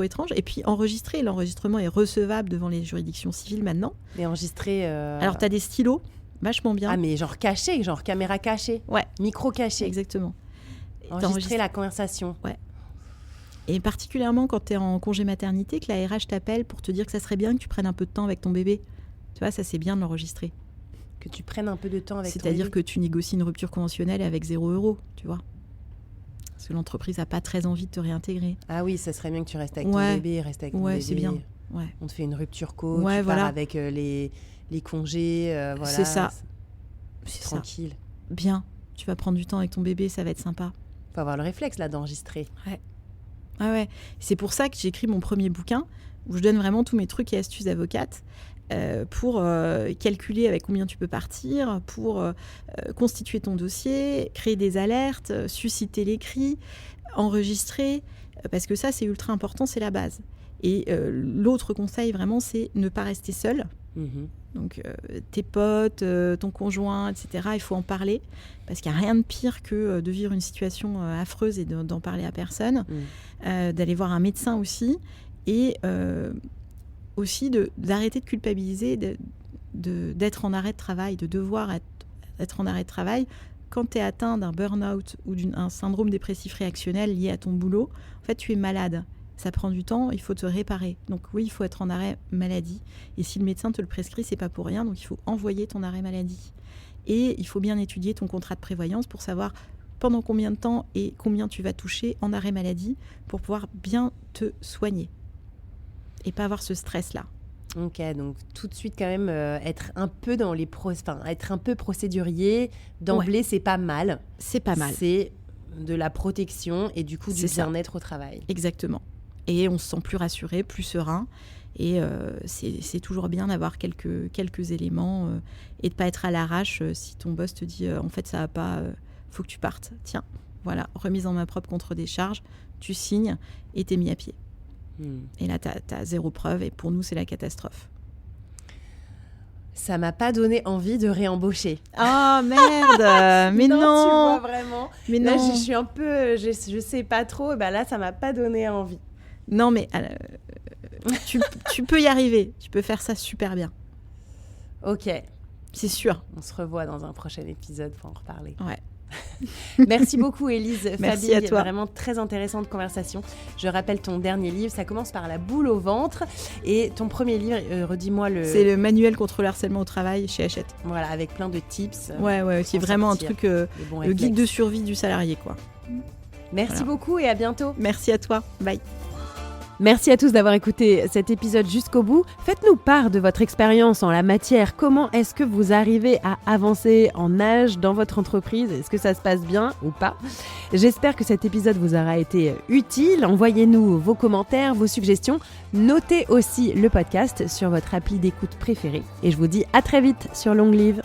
étrange. Et puis enregistrer. L'enregistrement est recevable devant les juridictions civiles maintenant. Et enregistrer... Alors, tu as des stylos, vachement bien. Ah, mais genre caché, genre caméra cachée. Ouais. Micro caché. Exactement. Enregistrer la conversation. Ouais. Et particulièrement quand tu es en congé maternité, que la RH t'appelle pour te dire que ça serait bien que tu prennes un peu de temps avec ton bébé. Tu vois, ça, c'est bien de l'enregistrer. Que tu prennes un peu de temps avec ton C'est-à-dire bébé. que tu négocies une rupture conventionnelle avec 0 €, tu vois. Parce que l'entreprise n'a pas très envie de te réintégrer. Ah oui, ça serait bien que tu restes avec ton Ouais. bébé, reste avec ton Ouais, bébé. c'est bien. Ouais. On te fait une rupture co, Ouais, tu voilà. pars avec les congés, voilà. C'est ça. C'est ça. Tranquille. Bien. Tu vas prendre du temps avec ton bébé, ça va être sympa. Faut avoir le réflexe là d'enregistrer. Ah ouais. C'est pour ça que j'ai écrit mon premier bouquin où je donne vraiment tous mes trucs et astuces d'avocate pour calculer avec combien tu peux partir, pour constituer ton dossier, créer des alertes, susciter les cris, enregistrer, parce que ça c'est ultra important, c'est la base. Et l'autre conseil vraiment, c'est ne pas rester seul. Donc tes potes, ton conjoint, etc., il faut en parler parce qu'il n'y a rien de pire que de vivre une situation affreuse et d'en parler à personne, d'aller voir un médecin aussi et aussi d'arrêter de culpabiliser, d'être en arrêt de travail, de devoir être en arrêt de travail. Quand tu es atteint d'un burn-out ou d'un syndrome dépressif réactionnel lié à ton boulot, en fait tu es malade. Ça prend du temps, il faut te réparer. Donc oui, il faut être en arrêt maladie. Et si le médecin te le prescrit, c'est pas pour rien. Donc il faut envoyer ton arrêt maladie. Et il faut bien étudier ton contrat de prévoyance pour savoir pendant combien de temps et combien tu vas toucher en arrêt maladie pour pouvoir bien te soigner. Et pas avoir ce stress-là. Ok, donc tout de suite quand même être un peu dans les être un peu procédurier d'emblée, c'est pas mal. C'est pas mal. C'est de la protection et du coup du bien-être au travail. Exactement. Et on se sent plus rassuré, plus serein. Et c'est toujours bien d'avoir quelques éléments et de pas être à l'arrache si ton boss te dit en fait ça va pas, faut que tu partes. Tiens, voilà, remise en main propre contre des charges, tu signes et t'es mis à pied. Et là, t'as 0 preuve et pour nous, c'est la catastrophe. Ça m'a pas donné envie de réembaucher. Oh merde. Mais non. Tu vois vraiment. Mais là, non. je suis un peu, je sais pas trop. Et ben là, ça m'a pas donné envie. Non, mais tu peux y arriver. Tu peux faire ça super bien. Ok. C'est sûr. On se revoit dans un prochain épisode pour en reparler. Ouais. Merci beaucoup Élise. Merci à toi. Vraiment très intéressante conversation. Je rappelle ton dernier livre, ça commence par la boule au ventre. Et ton premier livre, redis-moi le... C'est le manuel contre le harcèlement au travail chez Hachette. Voilà, avec plein de tips. Ouais, qui est vraiment un truc, le guide de survie du salarié, quoi. Merci beaucoup et à bientôt. Merci à toi. Bye. Merci à tous d'avoir écouté cet épisode jusqu'au bout. Faites-nous part de votre expérience en la matière. Comment est-ce que vous arrivez à avancer en âge dans votre entreprise ? Est-ce que ça se passe bien ou pas ? J'espère que cet épisode vous aura été utile. Envoyez-nous vos commentaires, vos suggestions. Notez aussi le podcast sur votre appli d'écoute préférée. Et je vous dis à très vite sur Long Live.